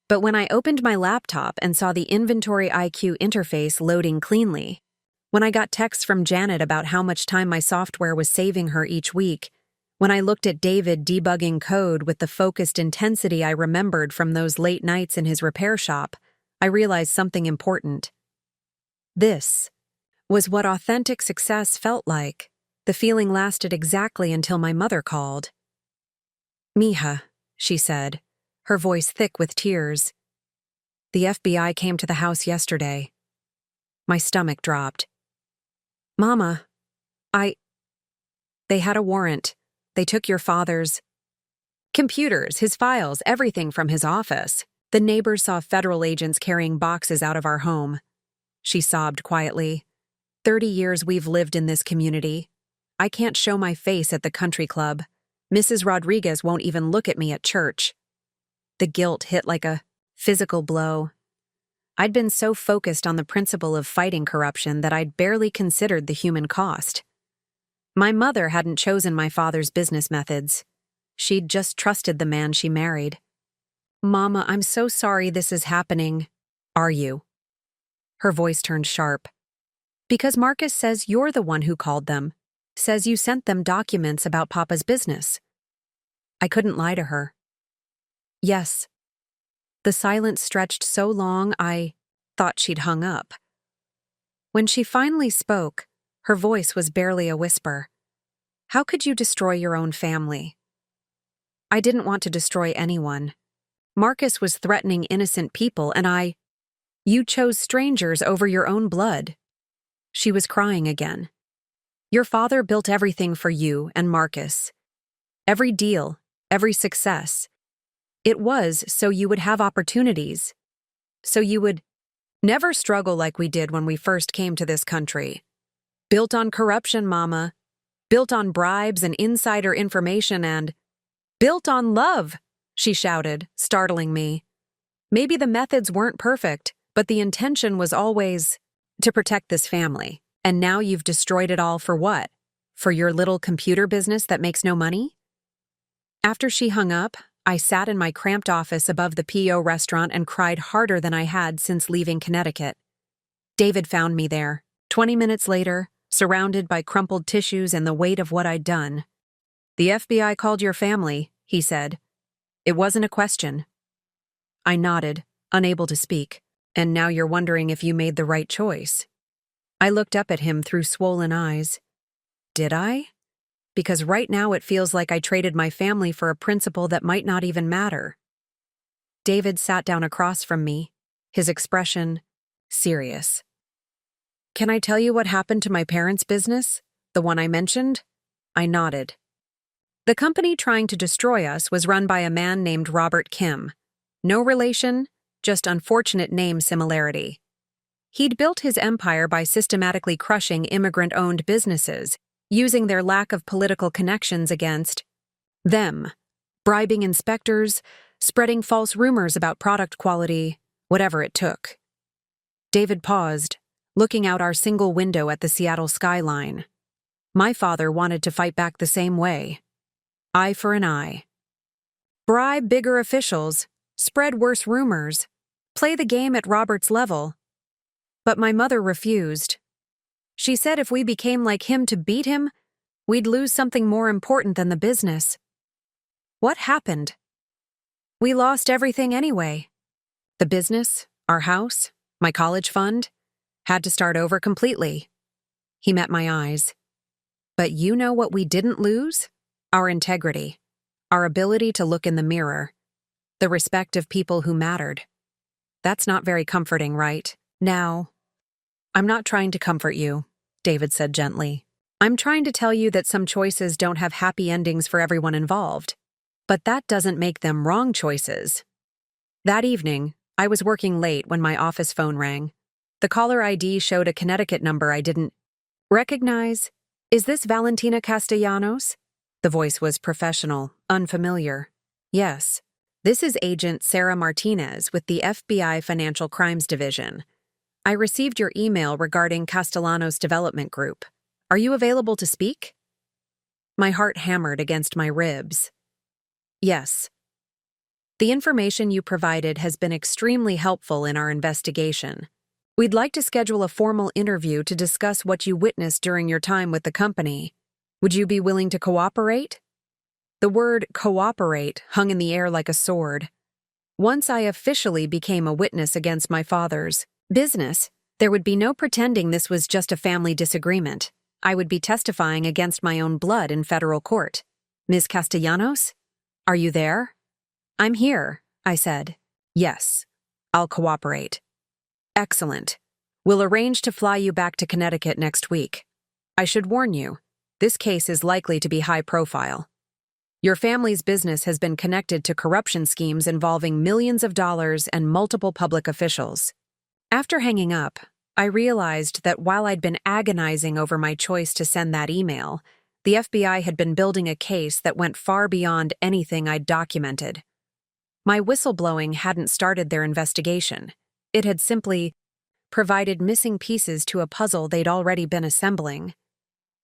But when I opened my laptop and saw the Inventory IQ interface loading cleanly, when I got texts from Janet about how much time my software was saving her each week, when I looked at David debugging code with the focused intensity I remembered from those late nights in his repair shop, I realized something important. This was what authentic success felt like. The feeling lasted exactly until my mother called. "Mija," she said, her voice thick with tears. "The FBI came to the house yesterday." My stomach dropped. "Mama, They had a warrant. They took your father's computers, his files, everything from his office. The neighbors saw federal agents carrying boxes out of our home." She sobbed quietly. 30 years we've lived in this community. I can't show my face at the country club. Mrs. Rodriguez won't even look at me at church." The guilt hit like a physical blow. I'd been so focused on the principle of fighting corruption that I'd barely considered the human cost. My mother hadn't chosen my father's business methods. She'd just trusted the man she married. "Mama, I'm so sorry this is happening." "Are you?" Her voice turned sharp. "Because Marcus says you're the one who called them. Says you sent them documents about Papa's business." I couldn't lie to her. "Yes." The silence stretched so long I thought she'd hung up. When she finally spoke, her voice was barely a whisper. "How could you destroy your own family?" "I didn't want to destroy anyone. Marcus was threatening innocent people and You chose strangers over your own blood." She was crying again. "Your father built everything for you and Marcus. Every deal, every success. It was so you would have opportunities. So you would never struggle like we did when we first came to this country. Built on corruption, Mama. Built on bribes and insider information and built on love," she shouted, startling me. Maybe the methods weren't perfect, but the intention was always to protect this family. And now you've destroyed it all for what? For your little computer business that makes no money? After she hung up, I sat in my cramped office above the P.O. restaurant and cried harder than I had since leaving Connecticut. David found me there, 20 minutes later, surrounded by crumpled tissues and the weight of what I'd done. "The FBI called your family," he said. "It wasn't a question." I nodded, unable to speak. "And now you're wondering if you made the right choice." I looked up at him through swollen eyes. "Did I? Because right now it feels like I traded my family for a principle that might not even matter." David sat down across from me, his expression serious. "Can I tell you what happened to my parents' business? The one I mentioned?" I nodded. "The company trying to destroy us was run by a man named Robert Kim. No relation, just unfortunate name similarity. He'd built his empire by systematically crushing immigrant-owned businesses, using their lack of political connections against them, bribing inspectors, spreading false rumors about product quality, whatever it took." David paused, looking out our single window at the Seattle skyline. "My father wanted to fight back the same way. Eye for an eye. Bribe bigger officials, spread worse rumors, play the game at Robert's level. But my mother refused. She said if we became like him to beat him, we'd lose something more important than the business. What happened? We lost everything anyway. The business, our house, my college fund, had to start over completely." He met my eyes. "But you know what we didn't lose? Our integrity, our ability to look in the mirror, the respect of people who mattered. That's not very comforting, right? Now, I'm not trying to comfort you," David said gently. "I'm trying to tell you that some choices don't have happy endings for everyone involved. But that doesn't make them wrong choices." That evening, I was working late when my office phone rang. The caller ID showed a Connecticut number I didn't recognize. "Is this Valentina Castellanos?" The voice was professional, unfamiliar. "Yes. This is Agent Sarah Martinez with the FBI Financial Crimes Division. I received your email regarding Castellanos Development Group. Are you available to speak? My heart hammered against my ribs. Yes. The information you provided has been extremely helpful in our investigation. We'd like to schedule a formal interview to discuss what you witnessed during your time with the company. Would you be willing to cooperate? The word cooperate hung in the air like a sword. Once I officially became a witness against my father's business, there would be no pretending this was just a family disagreement. I would be testifying against my own blood in federal court. Ms. Castellanos? Are you there? I'm here, I said. Yes, I'll cooperate. Excellent. We'll arrange to fly you back to Connecticut next week. I should warn you, this case is likely to be high profile. Your family's business has been connected to corruption schemes involving millions of dollars and multiple public officials. After hanging up, I realized that while I'd been agonizing over my choice to send that email, the FBI had been building a case that went far beyond anything I'd documented. My whistleblowing hadn't started their investigation. It had simply provided missing pieces to a puzzle they'd already been assembling.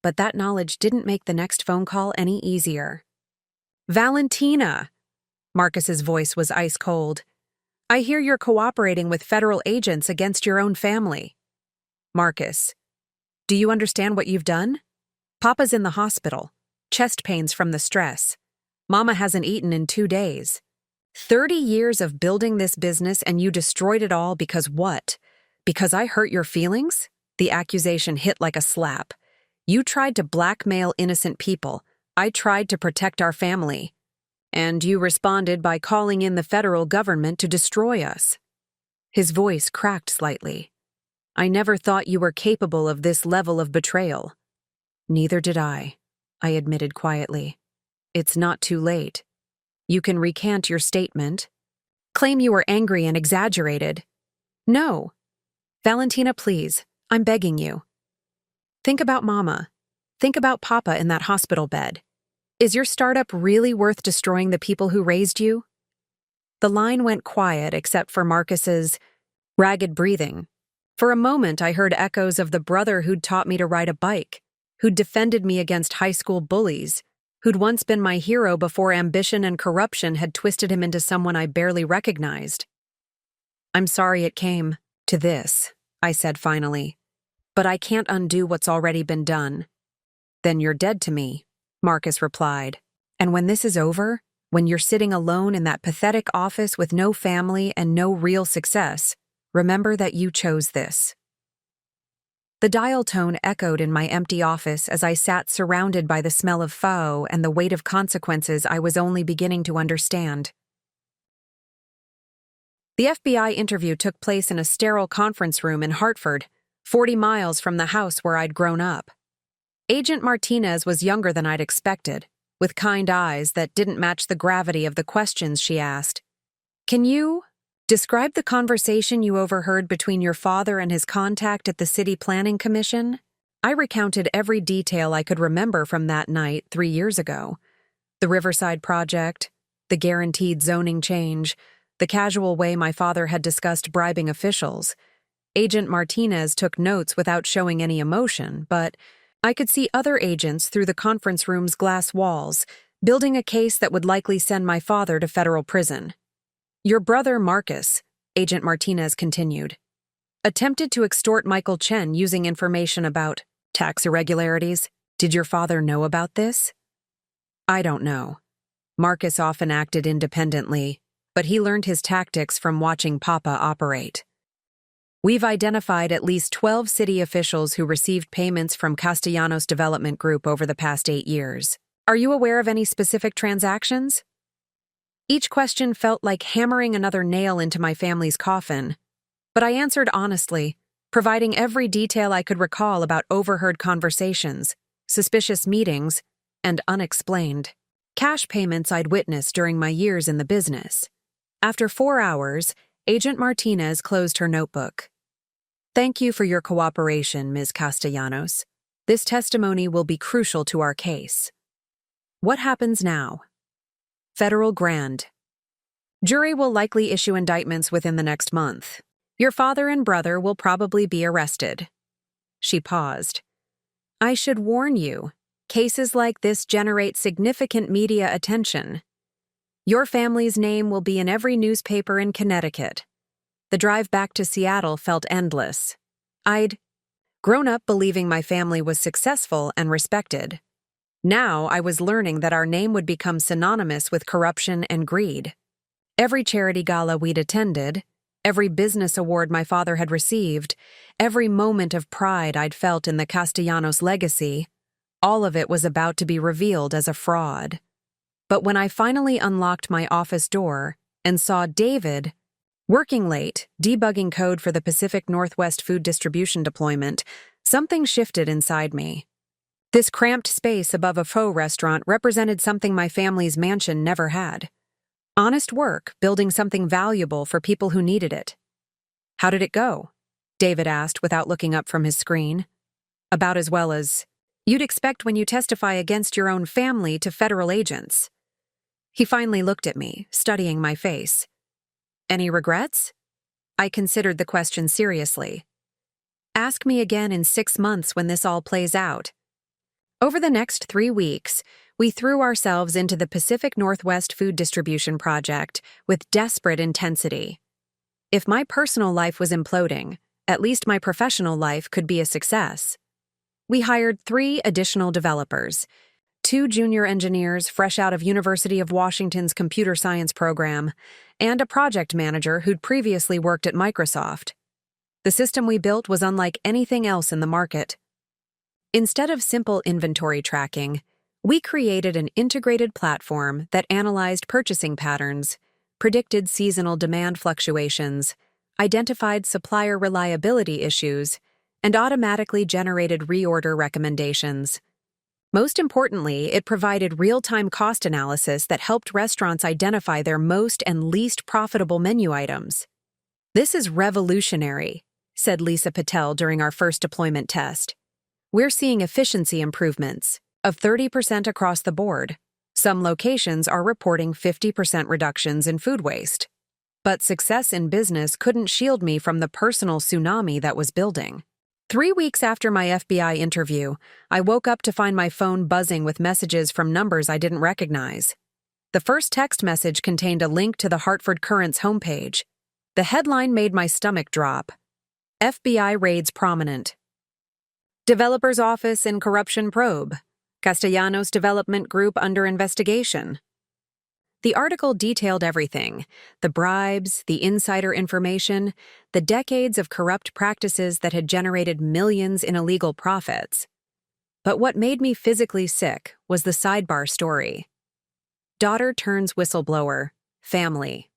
But that knowledge didn't make the next phone call any easier. Valentina! Marcus's voice was ice cold. I hear you're cooperating with federal agents against your own family. Marcus, do you understand what you've done? Papa's in the hospital. Chest pains from the stress. Mama hasn't eaten in 2 days. 30 years of building this business and you destroyed it all because what? Because I hurt your feelings? The accusation hit like a slap. You tried to blackmail innocent people. I tried to protect our family. And you responded by calling in the federal government to destroy us. His voice cracked slightly. I never thought you were capable of this level of betrayal. Neither did I admitted quietly. It's not too late. You can recant your statement. Claim you were angry and exaggerated. No. Valentina, please, I'm begging you. Think about Mama. Think about Papa in that hospital bed. Is your startup really worth destroying the people who raised you? The line went quiet except for Marcus's ragged breathing. For a moment, I heard echoes of the brother who'd taught me to ride a bike, who'd defended me against high school bullies, who'd once been my hero before ambition and corruption had twisted him into someone I barely recognized. I'm sorry it came to this, I said finally, but I can't undo what's already been done. Then you're dead to me, Marcus replied. And when this is over, when you're sitting alone in that pathetic office with no family and no real success, remember that you chose this. The dial tone echoed in my empty office as I sat surrounded by the smell of pho and the weight of consequences I was only beginning to understand. The FBI interview took place in a sterile conference room in Hartford, 40 miles from the house where I'd grown up. Agent Martinez was younger than I'd expected, with kind eyes that didn't match the gravity of the questions she asked. Can you describe the conversation you overheard between your father and his contact at the City Planning Commission? I recounted every detail I could remember from that night 3 years ago. The Riverside Project, the guaranteed zoning change, the casual way my father had discussed bribing officials. Agent Martinez took notes without showing any emotion, but I could see other agents through the conference room's glass walls, building a case that would likely send my father to federal prison. Your brother Marcus, Agent Martinez continued, attempted to extort Michael Chen using information about tax irregularities. Did your father know about this? I don't know. Marcus often acted independently, but he learned his tactics from watching Papa operate. We've identified at least 12 city officials who received payments from Castellanos Development Group over the past 8 years. Are you aware of any specific transactions? Each question felt like hammering another nail into my family's coffin, but I answered honestly, providing every detail I could recall about overheard conversations, suspicious meetings, and unexplained cash payments I'd witnessed during my years in the business. After 4 hours, Agent Martinez closed her notebook. Thank you for your cooperation, Ms. Castellanos. This testimony will be crucial to our case. What happens now? Federal Grand. Jury will likely issue indictments within the next month. Your father and brother will probably be arrested. She paused. I should warn you, cases like this generate significant media attention. Your family's name will be in every newspaper in Connecticut. The drive back to Seattle felt endless. I'd grown up believing my family was successful and respected. Now I was learning that our name would become synonymous with corruption and greed. Every charity gala we'd attended, every business award my father had received, every moment of pride I'd felt in the Castellanos legacy, all of it was about to be revealed as a fraud. But when I finally unlocked my office door and saw David working late, debugging code for the Pacific Northwest food distribution deployment, something shifted inside me. This cramped space above a faux restaurant represented something my family's mansion never had. Honest work, building something valuable for people who needed it. How did it go? David asked without looking up from his screen. About as well as you'd expect when you testify against your own family to federal agents. He finally looked at me, studying my face. Any regrets? I considered the question seriously. Ask me again in 6 months when this all plays out. Over the next 3 weeks, we threw ourselves into the Pacific Northwest food distribution project with desperate intensity. If my personal life was imploding, at least my professional life could be a success. We hired 3 additional developers, 2 junior engineers fresh out of University of Washington's computer science program, and a project manager who'd previously worked at Microsoft. The system we built was unlike anything else in the market. Instead of simple inventory tracking, we created an integrated platform that analyzed purchasing patterns, predicted seasonal demand fluctuations, identified supplier reliability issues, and automatically generated reorder recommendations. Most importantly, it provided real-time cost analysis that helped restaurants identify their most and least profitable menu items. "This is revolutionary," said Lisa Patel during our first deployment test. "We're seeing efficiency improvements of 30% across the board. Some locations are reporting 50% reductions in food waste. But success in business couldn't shield me from the personal tsunami that was building. 3 weeks after my FBI interview, I woke up to find my phone buzzing with messages from numbers I didn't recognize. The first text message contained a link to the Hartford Courant's homepage. The headline made my stomach drop. FBI raids prominent. Developer's office in corruption probe. Castellanos Development Group under investigation. The article detailed everything: the bribes, the insider information, the decades of corrupt practices that had generated millions in illegal profits. But what made me physically sick was the sidebar story. Daughter turns whistleblower, family.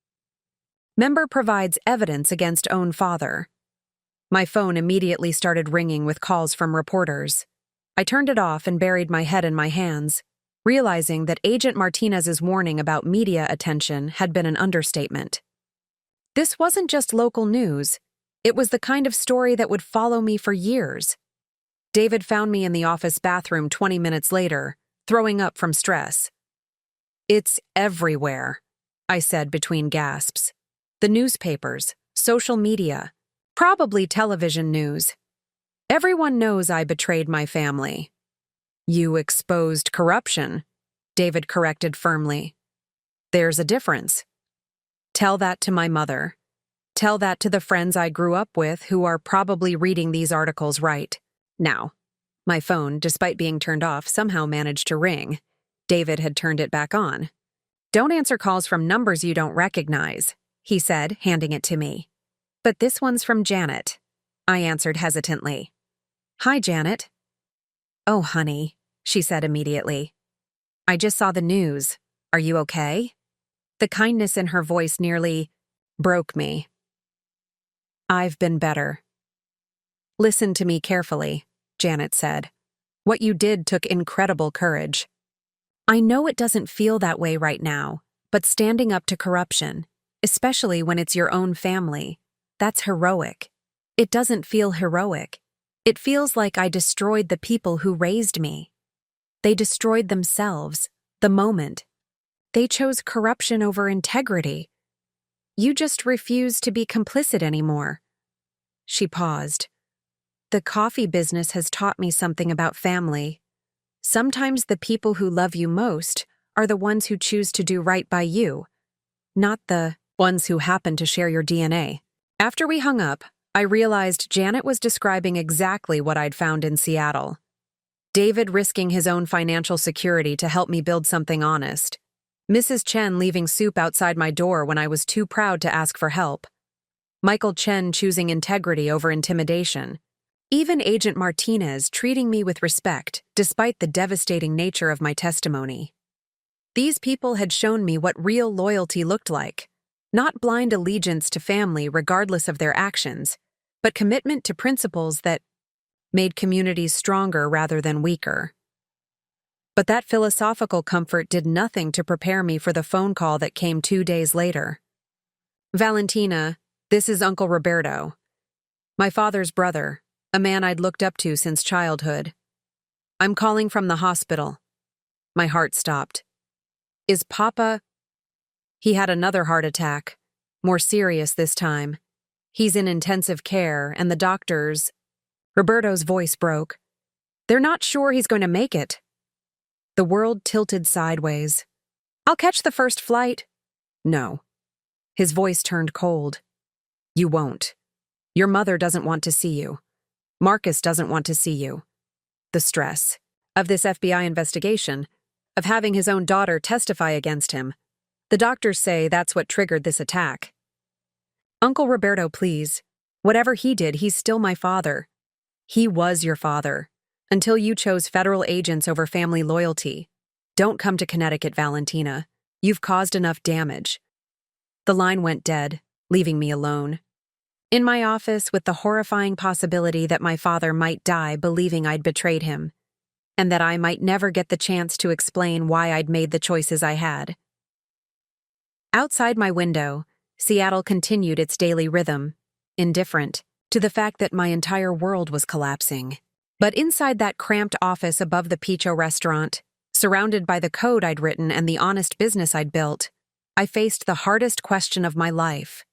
Member provides evidence against own father. My phone immediately started ringing with calls from reporters. I turned it off and buried my head in my hands, realizing that Agent Martinez's warning about media attention had been an understatement. This wasn't just local news. It was the kind of story that would follow me for years. David found me in the office bathroom 20 minutes later, throwing up from stress. "It's everywhere," I said between gasps. "The newspapers, social media, probably television news. Everyone knows I betrayed my family." "You exposed corruption," David corrected firmly. "There's a difference. Tell that to my mother. Tell that to the friends I grew up with who are probably reading these articles right now." My phone, despite being turned off, somehow managed to ring. David had turned it back on. "Don't answer calls from numbers you don't recognize," he said, handing it to me. "But this one's from Janet," I answered hesitantly. "Hi, Janet." "Oh, honey," she said immediately. "I just saw the news. Are you okay?" The kindness in her voice nearly broke me. "I've been better." "Listen to me carefully," Janet said. "What you did took incredible courage. I know it doesn't feel that way right now, but standing up to corruption, especially when it's your own family, that's heroic. It doesn't feel heroic. It feels like I destroyed the people who raised me. They destroyed themselves, the moment. They chose corruption over integrity. You just refuse to be complicit anymore." She paused. The coffee business has taught me something about family. Sometimes the people who love you most are the ones who choose to do right by you, not the ones who happen to share your DNA. After we hung up, I realized Janet was describing exactly what I'd found in Seattle. David risking his own financial security to help me build something honest. Mrs. Chen leaving soup outside my door when I was too proud to ask for help. Michael Chen choosing integrity over intimidation. Even Agent Martinez treating me with respect despite the devastating nature of my testimony. These people had shown me what real loyalty looked like. Not blind allegiance to family regardless of their actions, but commitment to principles that made communities stronger rather than weaker. But that philosophical comfort did nothing to prepare me for the phone call that came 2 days later. Valentina, this is Uncle Roberto. My father's brother, a man I'd looked up to since childhood. I'm calling from the hospital. My heart stopped. Is Papa... He had another heart attack, more serious this time. He's in intensive care, and the doctors... Roberto's voice broke. They're not sure he's going to make it. The world tilted sideways. I'll catch the first flight. No. His voice turned cold. You won't. Your mother doesn't want to see you. Marcus doesn't want to see you. The stress of this FBI investigation, of having his own daughter testify against him. The doctors say that's what triggered this attack. Uncle Roberto, please. Whatever he did, he's still my father. He was your father, until you chose federal agents over family loyalty. Don't come to Connecticut, Valentina. You've caused enough damage. The line went dead, leaving me alone. In my office with the horrifying possibility that my father might die believing I'd betrayed him, and that I might never get the chance to explain why I'd made the choices I had. Outside my window, Seattle continued its daily rhythm, indifferent to the fact that my entire world was collapsing. But inside that cramped office above the Picho restaurant, surrounded by the code I'd written and the honest business I'd built, I faced the hardest question of my life.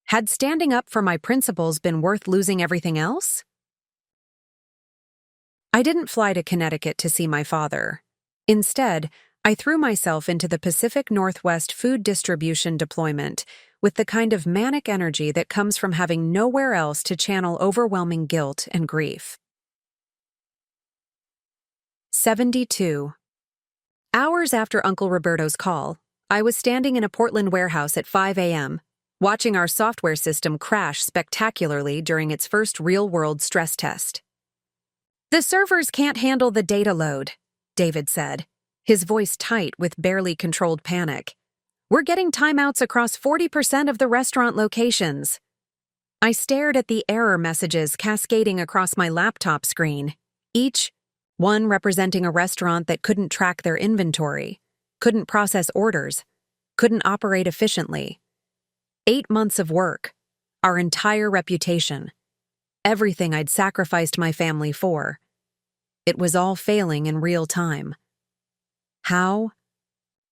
Had standing up for my principles been worth losing everything else? I didn't fly to Connecticut to see my father. Instead, I threw myself into the Pacific Northwest food distribution deployment with the kind of manic energy that comes from having nowhere else to channel overwhelming guilt and grief. 72. Hours after Uncle Roberto's call, I was standing in a Portland warehouse at 5 a.m., watching our software system crash spectacularly during its first real-world stress test. The servers can't handle the data load, David said, his voice tight with barely controlled panic. We're getting timeouts across 40% of the restaurant locations. I stared at the error messages cascading across my laptop screen, each one representing a restaurant that couldn't track their inventory, couldn't process orders, couldn't operate efficiently. 8 months of work, our entire reputation, everything I'd sacrificed my family for. It was all failing in real time. How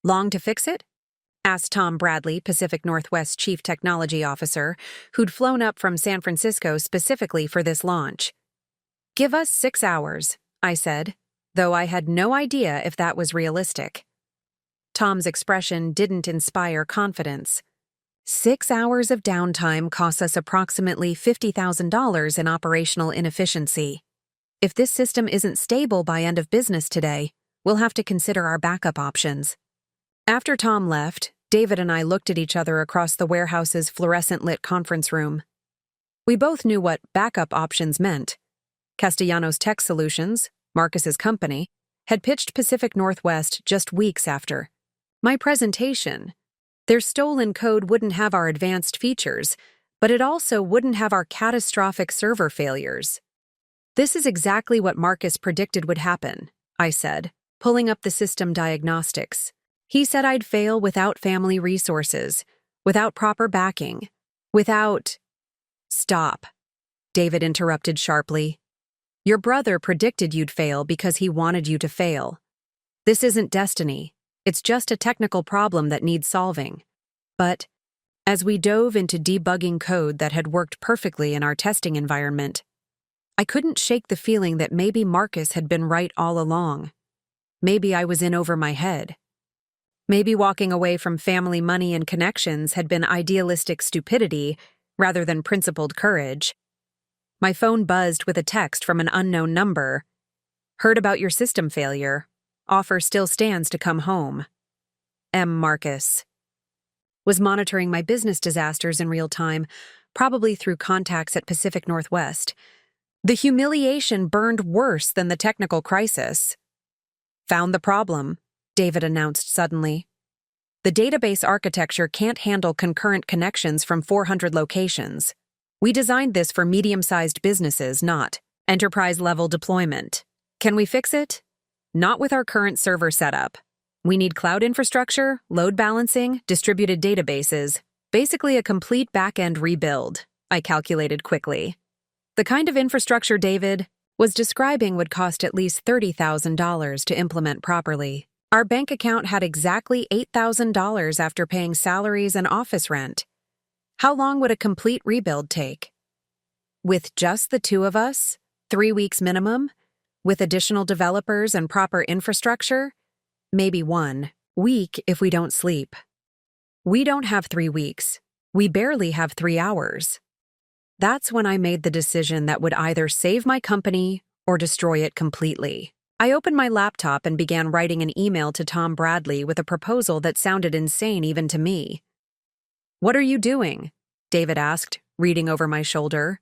long to fix it? Asked Tom Bradley, Pacific Northwest Chief Technology Officer, who'd flown up from San Francisco specifically for this launch. Give us 6 hours, I said, though I had no idea if that was realistic. Tom's expression didn't inspire confidence. 6 hours of downtime costs us approximately $50,000 in operational inefficiency. If this system isn't stable by end of business today, we'll have to consider our backup options. After Tom left, David and I looked at each other across the warehouse's fluorescent-lit conference room. We both knew what backup options meant. Castellanos Tech Solutions, Marcus's company, had pitched Pacific Northwest just weeks after. My presentation. Their stolen code wouldn't have our advanced features, but it also wouldn't have our catastrophic server failures. This is exactly what Marcus predicted would happen, I said, pulling up the system diagnostics. He said I'd fail without family resources, without proper backing, without... Stop, David interrupted sharply. Your brother predicted you'd fail because he wanted you to fail. This isn't destiny. It's just a technical problem that needs solving. But, as we dove into debugging code that had worked perfectly in our testing environment, I couldn't shake the feeling that maybe Marcus had been right all along. Maybe I was in over my head. Maybe walking away from family money and connections had been idealistic stupidity rather than principled courage. My phone buzzed with a text from an unknown number. Heard about your system failure. Offer still stands to come home. M. Marcus. Was monitoring my business disasters in real time, probably through contacts at Pacific Northwest. The humiliation burned worse than the technical crisis. Found the problem, David announced suddenly. The database architecture can't handle concurrent connections from 400 locations. We designed this for medium-sized businesses, not enterprise-level deployment. Can we fix it? Not with our current server setup. We need cloud infrastructure, load balancing, distributed databases, basically a complete back-end rebuild, I calculated quickly. The kind of infrastructure David was describing would cost at least $30,000 to implement properly. Our bank account had exactly $8,000 after paying salaries and office rent. How long would a complete rebuild take? With just the two of us, 3 weeks minimum, with additional developers and proper infrastructure, maybe 1 week if we don't sleep. We don't have 3 weeks. We barely have 3 hours. That's when I made the decision that would either save my company or destroy it completely. I opened my laptop and began writing an email to Tom Bradley with a proposal that sounded insane even to me. "What are you doing?" David asked, reading over my shoulder.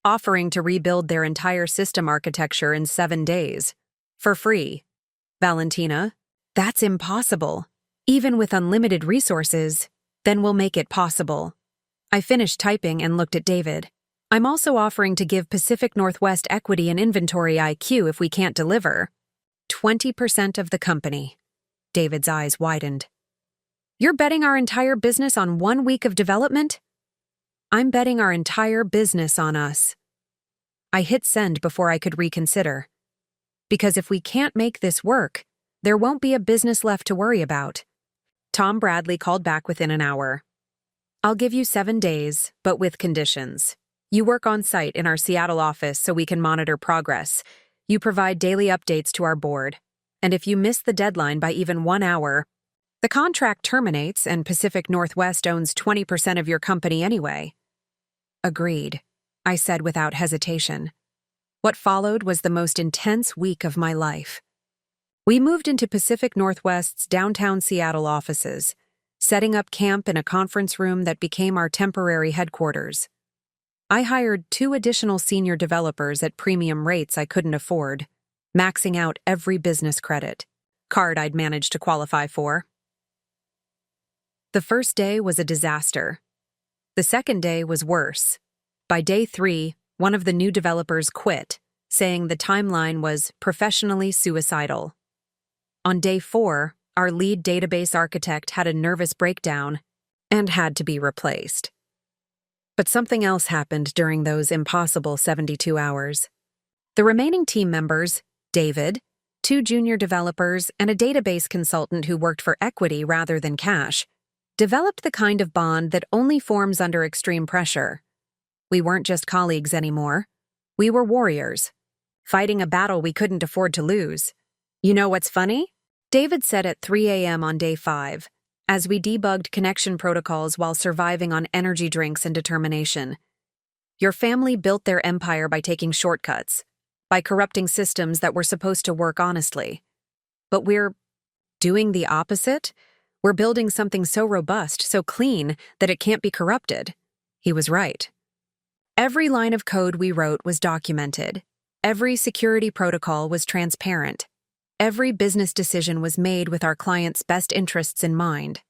"Offering to rebuild their entire system architecture in 7 days. For free." "Valentina, that's impossible. Even with unlimited resources, then we'll make it possible." I finished typing and looked at David. "I'm also offering to give Pacific Northwest equity and inventory IQ if we can't deliver." 20% of the company. David's eyes widened. "You're betting our entire business on 1 week of development?" "I'm betting our entire business on us." I hit send before I could reconsider. Because if we can't make this work, there won't be a business left to worry about. Tom Bradley called back within an hour. "I'll give you 7 days, but with conditions. You work on site in our Seattle office so we can monitor progress. You provide daily updates to our board. And if you miss the deadline by even 1 hour, the contract terminates and Pacific Northwest owns 20% of your company anyway." "Agreed," I said without hesitation. What followed was the most intense week of my life. We moved into Pacific Northwest's downtown Seattle offices, setting up camp in a conference room that became our temporary headquarters. I hired 2 additional senior developers at premium rates I couldn't afford, maxing out every business credit card I'd managed to qualify for. The first day was a disaster. The second day was worse. By day 3, one of the new developers quit, saying the timeline was professionally suicidal. On day 4, our lead database architect had a nervous breakdown and had to be replaced. But something else happened during those impossible 72 hours. The remaining team members, David, 2 junior developers, and a database consultant who worked for equity rather than cash, developed the kind of bond that only forms under extreme pressure. We weren't just colleagues anymore. We were warriors, fighting a battle we couldn't afford to lose. "You know what's funny?" David said at 3 a.m. on day 5, as we debugged connection protocols while surviving on energy drinks and determination. "Your family built their empire by taking shortcuts, by corrupting systems that were supposed to work honestly. But we're doing the opposite. We're building something so robust, so clean, that it can't be corrupted." He was right. Every line of code we wrote was documented. Every security protocol was transparent. Every business decision was made with our clients' best interests in mind.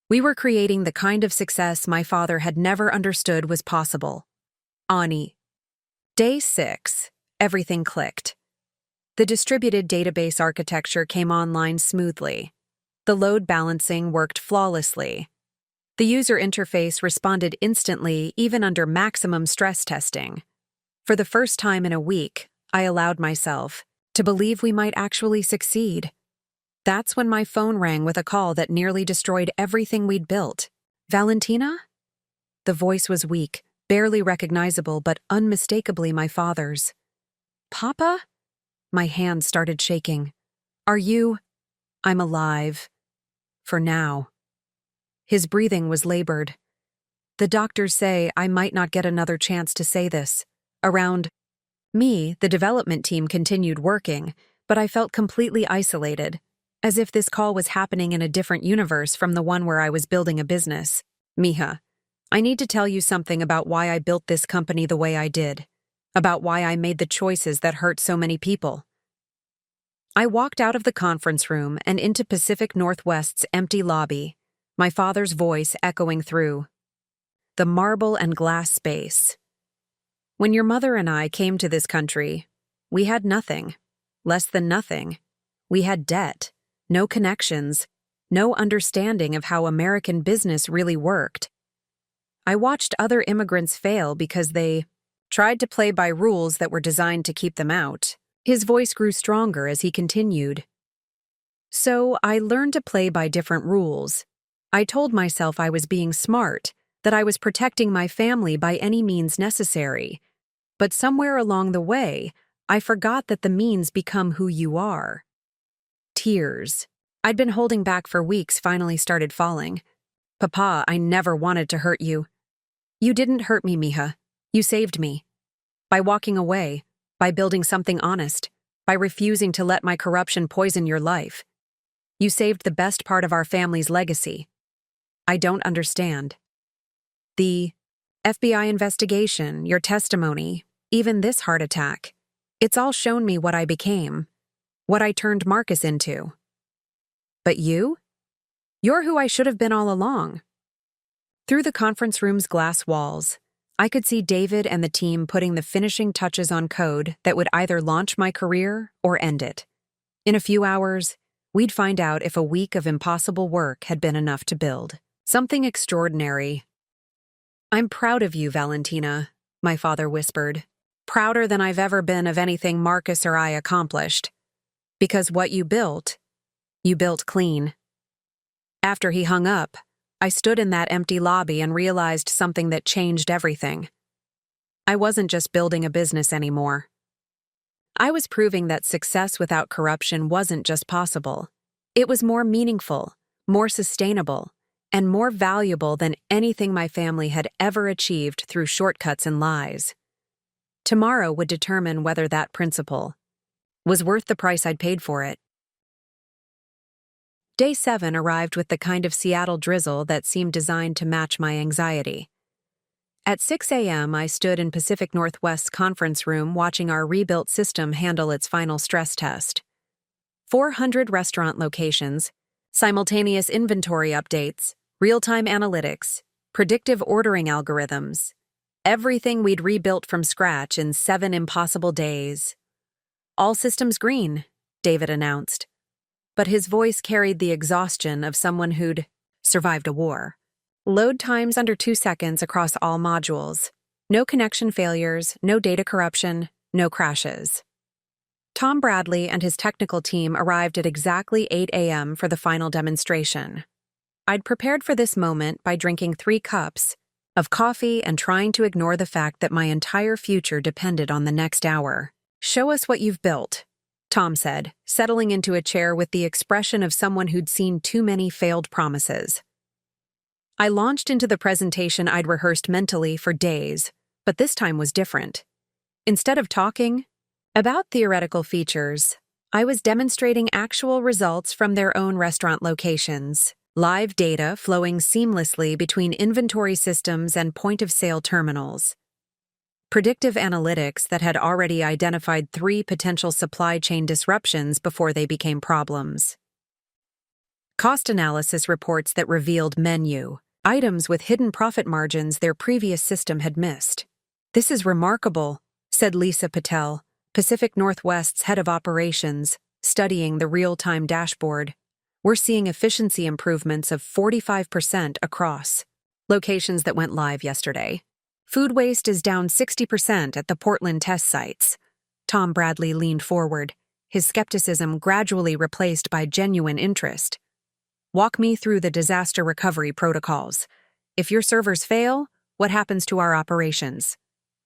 We were creating the kind of success my father had never understood was possible. Ani. Day 6, everything clicked. The distributed database architecture came online smoothly. The load balancing worked flawlessly. The user interface responded instantly even under maximum stress testing. For the first time in a week, I allowed myself to believe we might actually succeed. That's when my phone rang with a call that nearly destroyed everything we'd built. "Valentina?" The voice was weak, barely recognizable but unmistakably my father's. "Papa?" My hand started shaking. "Are you—" "I'm alive. For now." His breathing was labored. "The doctors say I might not get another chance to say this. Around me, the development team continued working, but I felt completely isolated, as if this call was happening in a different universe from the one where I was building a business. Mija, I need to tell you something about why I built this company the way I did, about why I made the choices that hurt so many people." I walked out of the conference room and into Pacific Northwest's empty lobby, my father's voice echoing through the marble and glass space. "When your mother and I came to this country, we had nothing, less than nothing. We had debt, no connections, no understanding of how American business really worked. I watched other immigrants fail because they tried to play by rules that were designed to keep them out." His voice grew stronger as he continued. "So I learned to play by different rules. I told myself I was being smart, that I was protecting my family by any means necessary. But somewhere along the way, I forgot that the means become who you are." Tears I'd been holding back for weeks finally started falling. "Papa, I never wanted to hurt you." "You didn't hurt me, Mija. You saved me. By walking away, by building something honest, by refusing to let my corruption poison your life. You saved the best part of our family's legacy. I don't understand. The FBI investigation, your testimony, even this heart attack, it's all shown me what I became, what I turned Marcus into. But you? You're who I should have been all along." Through the conference room's glass walls, I could see David and the team putting the finishing touches on code that would either launch my career or end it. In a few hours, we'd find out if a week of impossible work had been enough to build something extraordinary. "I'm proud of you, Valentina," my father whispered. "Prouder than I've ever been of anything Marcus or I accomplished. Because what you built clean." After he hung up, I stood in that empty lobby and realized something that changed everything. I wasn't just building a business anymore. I was proving that success without corruption wasn't just possible. It was more meaningful, more sustainable, and more valuable than anything my family had ever achieved through shortcuts and lies. Tomorrow would determine whether that principle was worth the price I'd paid for it. Day 7 arrived with the kind of Seattle drizzle that seemed designed to match my anxiety. At 6 a.m., I stood in Pacific Northwest's conference room watching our rebuilt system handle its final stress test. 400 restaurant locations, simultaneous inventory updates, real-time analytics, predictive ordering algorithms. Everything we'd rebuilt from scratch in 7 impossible days. "All systems green," David announced. But his voice carried the exhaustion of someone who'd survived a war. "Load times under 2 seconds across all modules. No connection failures, no data corruption, no crashes." Tom Bradley and his technical team arrived at exactly 8 a.m. for the final demonstration. I'd prepared for this moment by drinking 3 cups of coffee and trying to ignore the fact that my entire future depended on the next hour. "Show us what you've built," Tom said, settling into a chair with the expression of someone who'd seen too many failed promises. I launched into the presentation I'd rehearsed mentally for days, but this time was different. Instead of talking about theoretical features, I was demonstrating actual results from their own restaurant locations, live data flowing seamlessly between inventory systems and point-of-sale terminals. Predictive analytics that had already identified 3 potential supply chain disruptions before they became problems. Cost analysis reports that revealed menu items with hidden profit margins their previous system had missed. "This is remarkable," said Lisa Patel, Pacific Northwest's head of operations, studying the real-time dashboard. "We're seeing efficiency improvements of 45% across locations that went live yesterday. Food waste is down 60% at the Portland test sites." Tom Bradley leaned forward, his skepticism gradually replaced by genuine interest. "Walk me through the disaster recovery protocols. If your servers fail, what happens to our operations?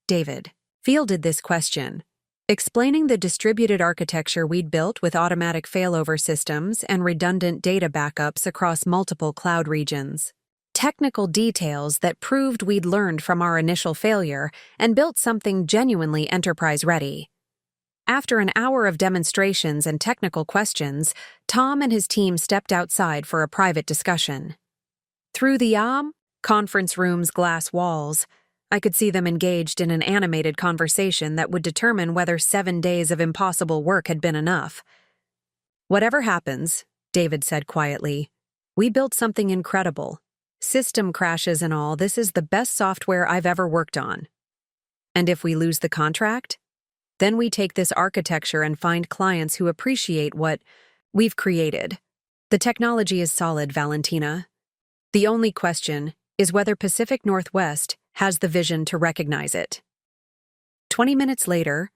David fielded this question, explaining the distributed architecture we'd built with automatic failover systems and redundant data backups across multiple cloud regions. Technical details that proved we'd learned from our initial failure and built something genuinely enterprise-ready. After an hour of demonstrations and technical questions, Tom and his team stepped outside for a private discussion. Through the conference room's glass walls, I could see them engaged in an animated conversation that would determine whether 7 days of impossible work had been enough. "Whatever happens," David said quietly, "we built something incredible. System crashes and all, this is the best software I've ever worked on. And if we lose the contract, then we take this architecture and find clients who appreciate what we've created. The technology is solid, Valentina. The only question is whether Pacific Northwest has the vision to recognize it." 20 minutes later,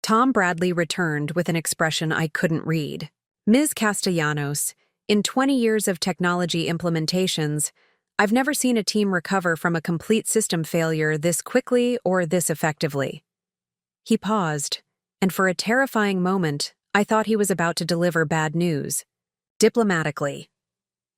Tom Bradley returned with an expression I couldn't read. "Ms. Castellanos, in 20 years of technology implementations, I've never seen a team recover from a complete system failure this quickly or this effectively." He paused, and for a terrifying moment, I thought he was about to deliver bad news. Diplomatically,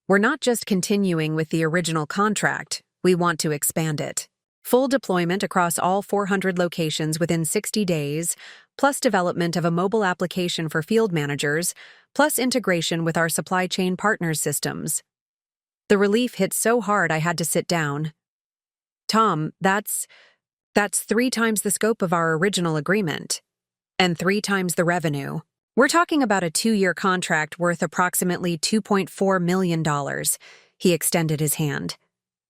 "We're not just continuing with the original contract, we want to expand it. Full deployment across all 400 locations within 60 days, plus development of a mobile application for field managers, plus integration with our supply chain partners' systems." The relief hit so hard I had to sit down. "Tom, that's 3 times the scope of our original agreement. And 3 times the revenue. We're talking about a 2-year contract worth approximately $2.4 million. He extended his hand.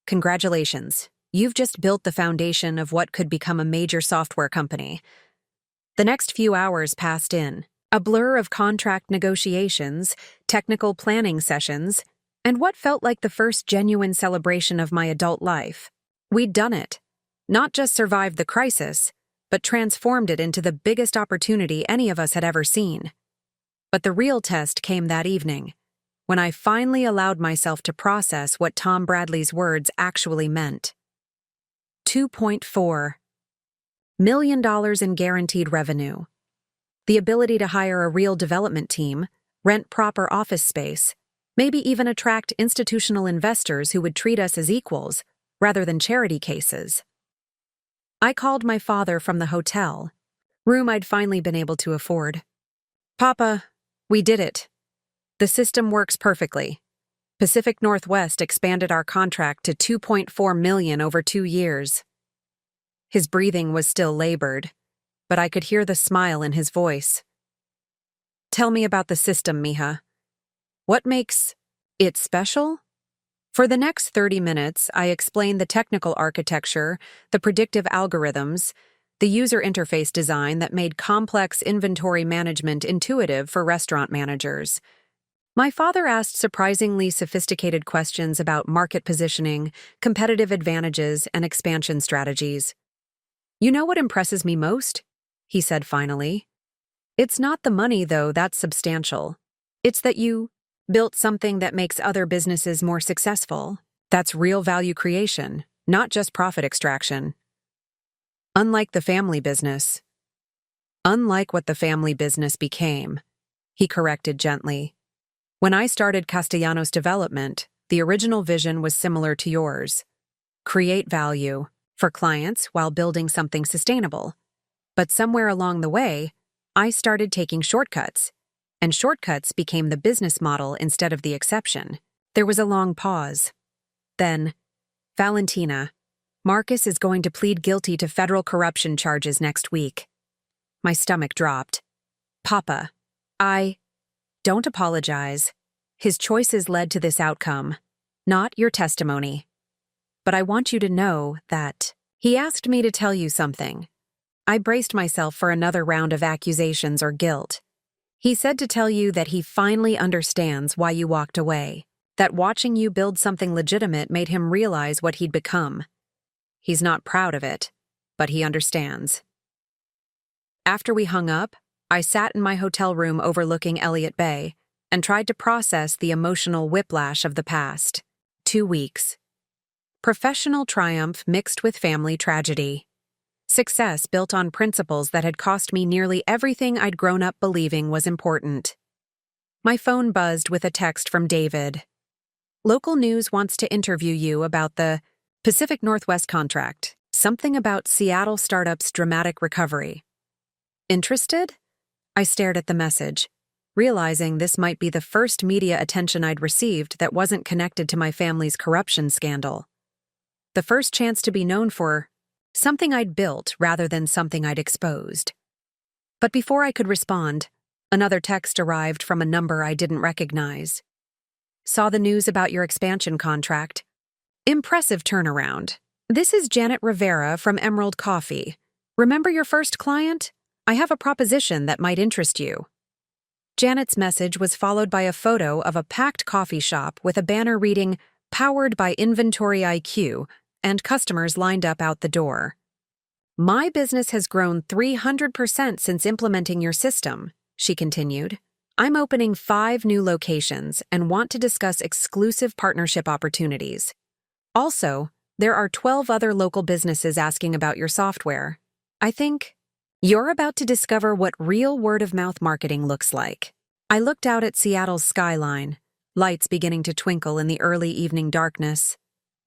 "Congratulations. You've just built the foundation of what could become a major software company." The next few hours passed in, a blur of contract negotiations, technical planning sessions, and what felt like the first genuine celebration of my adult life. We'd done it. Not just survived the crisis, but transformed it into the biggest opportunity any of us had ever seen. But the real test came that evening, when I finally allowed myself to process what Tom Bradley's words actually meant. $2.4 million in guaranteed revenue. The ability to hire a real development team, rent proper office space, maybe even attract institutional investors who would treat us as equals, rather than charity cases. I called my father from the hotel, room I'd finally been able to afford. "Papa, we did it. The system works perfectly. Pacific Northwest expanded our contract to $2.4 million over 2 years. His breathing was still labored, but I could hear the smile in his voice. "Tell me about the system, Mija. What makes it special?" For the next 30 minutes, I explained the technical architecture, the predictive algorithms, the user interface design that made complex inventory management intuitive for restaurant managers. My father asked surprisingly sophisticated questions about market positioning, competitive advantages, and expansion strategies. "You know what impresses me most?" he said finally. "It's not the money, though, that's substantial. It's that you built something that makes other businesses more successful. That's real value creation, not just profit extraction. Unlike the family business. Unlike what the family business became," he corrected gently. "When I started Castellanos Development, the original vision was similar to yours. Create value for clients while building something sustainable. But somewhere along the way, I started taking shortcuts, and shortcuts became the business model instead of the exception." There was a long pause. Then, "Valentina, Marcus is going to plead guilty to federal corruption charges next week." My stomach dropped. "Papa, don't apologize. His choices led to this outcome, not your testimony. But I want you to know that he asked me to tell you something." I braced myself for another round of accusations or guilt. "He said to tell you that he finally understands why you walked away, that watching you build something legitimate made him realize what he'd become. He's not proud of it, but he understands." After we hung up, I sat in my hotel room overlooking Elliott Bay and tried to process the emotional whiplash of the past 2 weeks. Professional triumph mixed with family tragedy. Success built on principles that had cost me nearly everything I'd grown up believing was important. My phone buzzed with a text from David. Local news wants to interview you about the Pacific Northwest contract. Something about Seattle startup's dramatic recovery. Interested? I stared at the message, realizing this might be the first media attention I'd received that wasn't connected to my family's corruption scandal. The first chance to be known for something I'd built rather than something I'd exposed. But before I could respond, another text arrived from a number I didn't recognize. Saw the news about your expansion contract. Impressive turnaround. This is Janet Rivera from Emerald Coffee. Remember your first client? I have a proposition that might interest you. Janet's message was followed by a photo of a packed coffee shop with a banner reading, "Powered by Inventory IQ," and customers lined up out the door. My business has grown 300% since implementing your system, she continued. I'm opening 5 new locations and want to discuss exclusive partnership opportunities. Also, there are 12 other local businesses asking about your software. I think you're about to discover what real word-of-mouth marketing looks like. I looked out at Seattle's skyline, lights beginning to twinkle in the early evening darkness,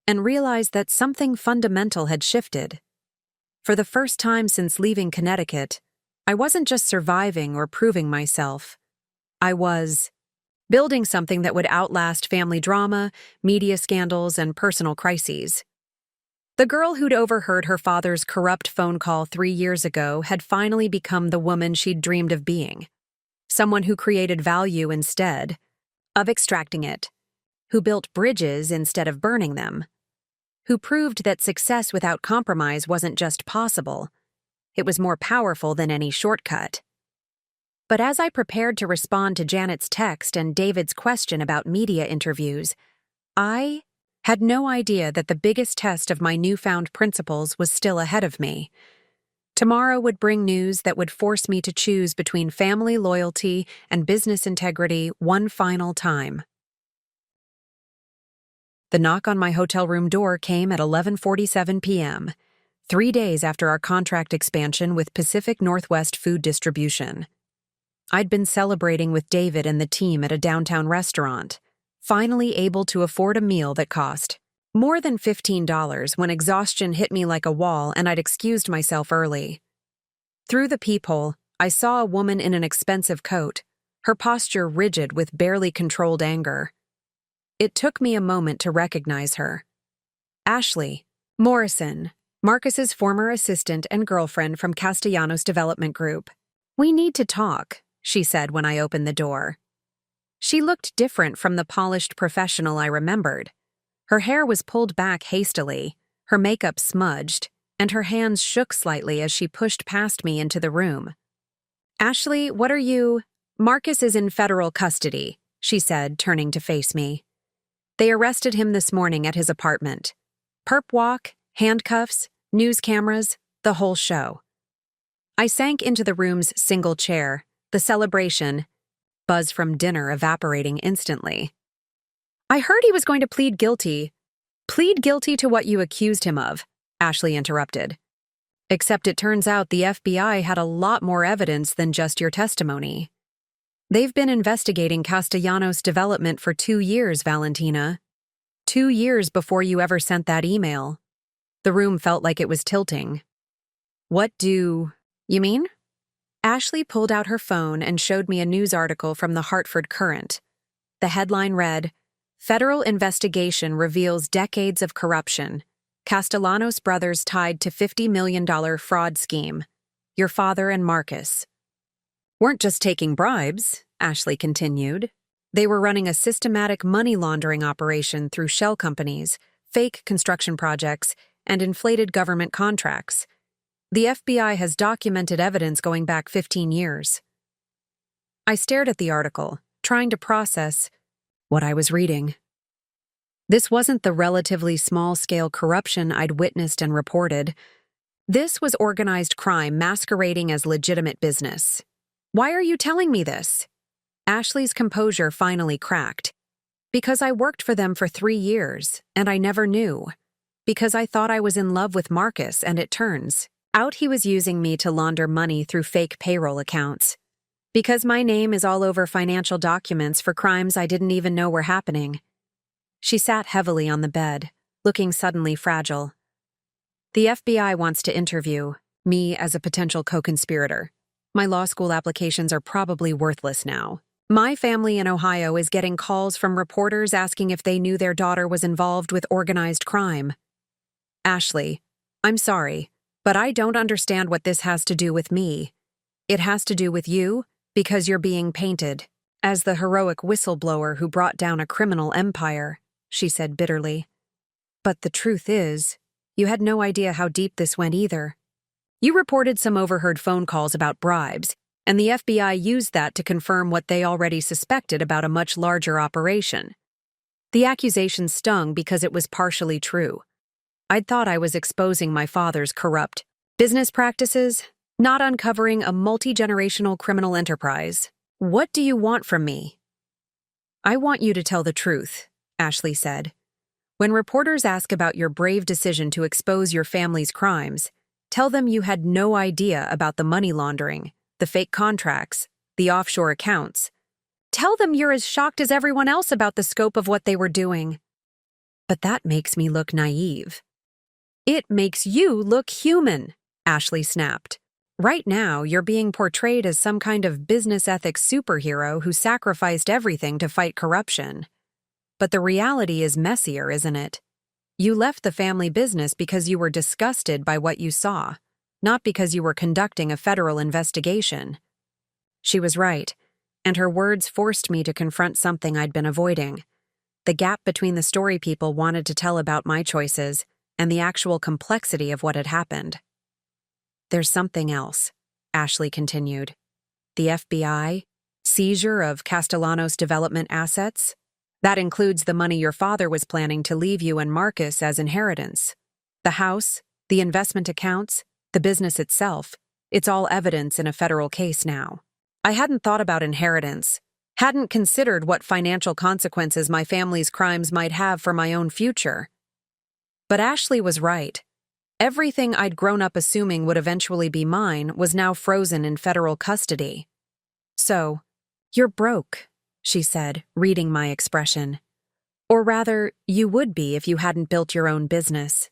and realized that something fundamental had shifted. For the first time since leaving Connecticut, I wasn't just surviving or proving myself. I was building something that would outlast family drama, media scandals, and personal crises. The girl who'd overheard her father's corrupt phone call 3 years ago had finally become the woman she'd dreamed of being. Someone who created value instead of extracting it, who built bridges instead of burning them, who proved that success without compromise wasn't just possible, it was more powerful than any shortcut. But as I prepared to respond to Janet's text and David's question about media interviews, I had no idea that the biggest test of my newfound principles was still ahead of me. Tomorrow would bring news that would force me to choose between family loyalty and business integrity one final time. The knock on my hotel room door came at 11:47 p.m., 3 days after our contract expansion with Pacific Northwest Food Distribution. I'd been celebrating with David and the team at a downtown restaurant, finally able to afford a meal that cost more than $15 when exhaustion hit me like a wall and I'd excused myself early. Through the peephole, I saw a woman in an expensive coat, her posture rigid with barely controlled anger. It took me a moment to recognize her. Ashley Morrison, Marcus's former assistant and girlfriend from Castellanos Development Group. "We need to talk," she said when I opened the door. She looked different from the polished professional I remembered. Her hair was pulled back hastily, her makeup smudged, and her hands shook slightly as she pushed past me into the room. "Ashley, what are you—" "Marcus is in federal custody," she said, turning to face me. "They arrested him this morning at his apartment. Perp walk, handcuffs, news cameras, the whole show." I sank into the room's single chair, the celebration, buzz from dinner evaporating instantly. "I heard he was going to plead guilty." "Plead guilty to what you accused him of," Ashley interrupted. "Except it turns out the FBI had a lot more evidence than just your testimony. They've been investigating Castellanos Development for 2 years, Valentina. 2 years before you ever sent that email." The room felt like it was tilting. "What do you mean?" Ashley pulled out her phone and showed me a news article from the Hartford Courant. The headline read, "Federal investigation reveals decades of corruption. Castellanos brothers tied to $50 million fraud scheme. Your father and Marcus weren't just taking bribes," Ashley continued. "They were running a systematic money laundering operation through shell companies, fake construction projects, and inflated government contracts. The FBI has documented evidence going back 15 years. I stared at the article, trying to process what I was reading. This wasn't the relatively small-scale corruption I'd witnessed and reported. This was organized crime masquerading as legitimate business. "Why are you telling me this?" Ashley's composure finally cracked. "Because I worked for them for 3 years, and I never knew. Because I thought I was in love with Marcus, and it turns out he was using me to launder money through fake payroll accounts. Because my name is all over financial documents for crimes I didn't even know were happening. She sat heavily on the bed, looking suddenly fragile. The FBI wants to interview me as a potential co-conspirator. My law school applications are probably worthless now. My family in Ohio is getting calls from reporters asking if they knew their daughter was involved with organized crime. Ashley, I'm sorry, but I don't understand what this has to do with me. It has to do with you, because you're being painted as the heroic whistleblower who brought down a criminal empire, she said bitterly. But the truth is, you had no idea how deep this went either. You reported some overheard phone calls about bribes, and the FBI used that to confirm what they already suspected about a much larger operation. The accusation stung because it was partially true. I'd thought I was exposing my father's corrupt business practices, not uncovering a multi-generational criminal enterprise. What do you want from me? I want you to tell the truth, Ashley said. When reporters ask about your brave decision to expose your family's crimes, tell them you had no idea about the money laundering, the fake contracts, the offshore accounts. Tell them you're as shocked as everyone else about the scope of what they were doing. But that makes me look naive. It makes you look human, Ashley snapped. Right now, you're being portrayed as some kind of business ethics superhero who sacrificed everything to fight corruption. But the reality is messier, isn't it? You left the family business because you were disgusted by what you saw, not because you were conducting a federal investigation. She was right, and her words forced me to confront something I'd been avoiding. The gap between the story people wanted to tell about my choices and the actual complexity of what had happened. There's something else, Ashley continued. The FBI, seizure of Castellanos development assets. That includes the money your father was planning to leave you and Marcus as inheritance. The house, the investment accounts, the business itself, it's all evidence in a federal case now. I hadn't thought about inheritance, hadn't considered what financial consequences my family's crimes might have for my own future. But Ashley was right. Everything I'd grown up assuming would eventually be mine was now frozen in federal custody. So, you're broke, she said, reading my expression. Or rather, you would be if you hadn't built your own business.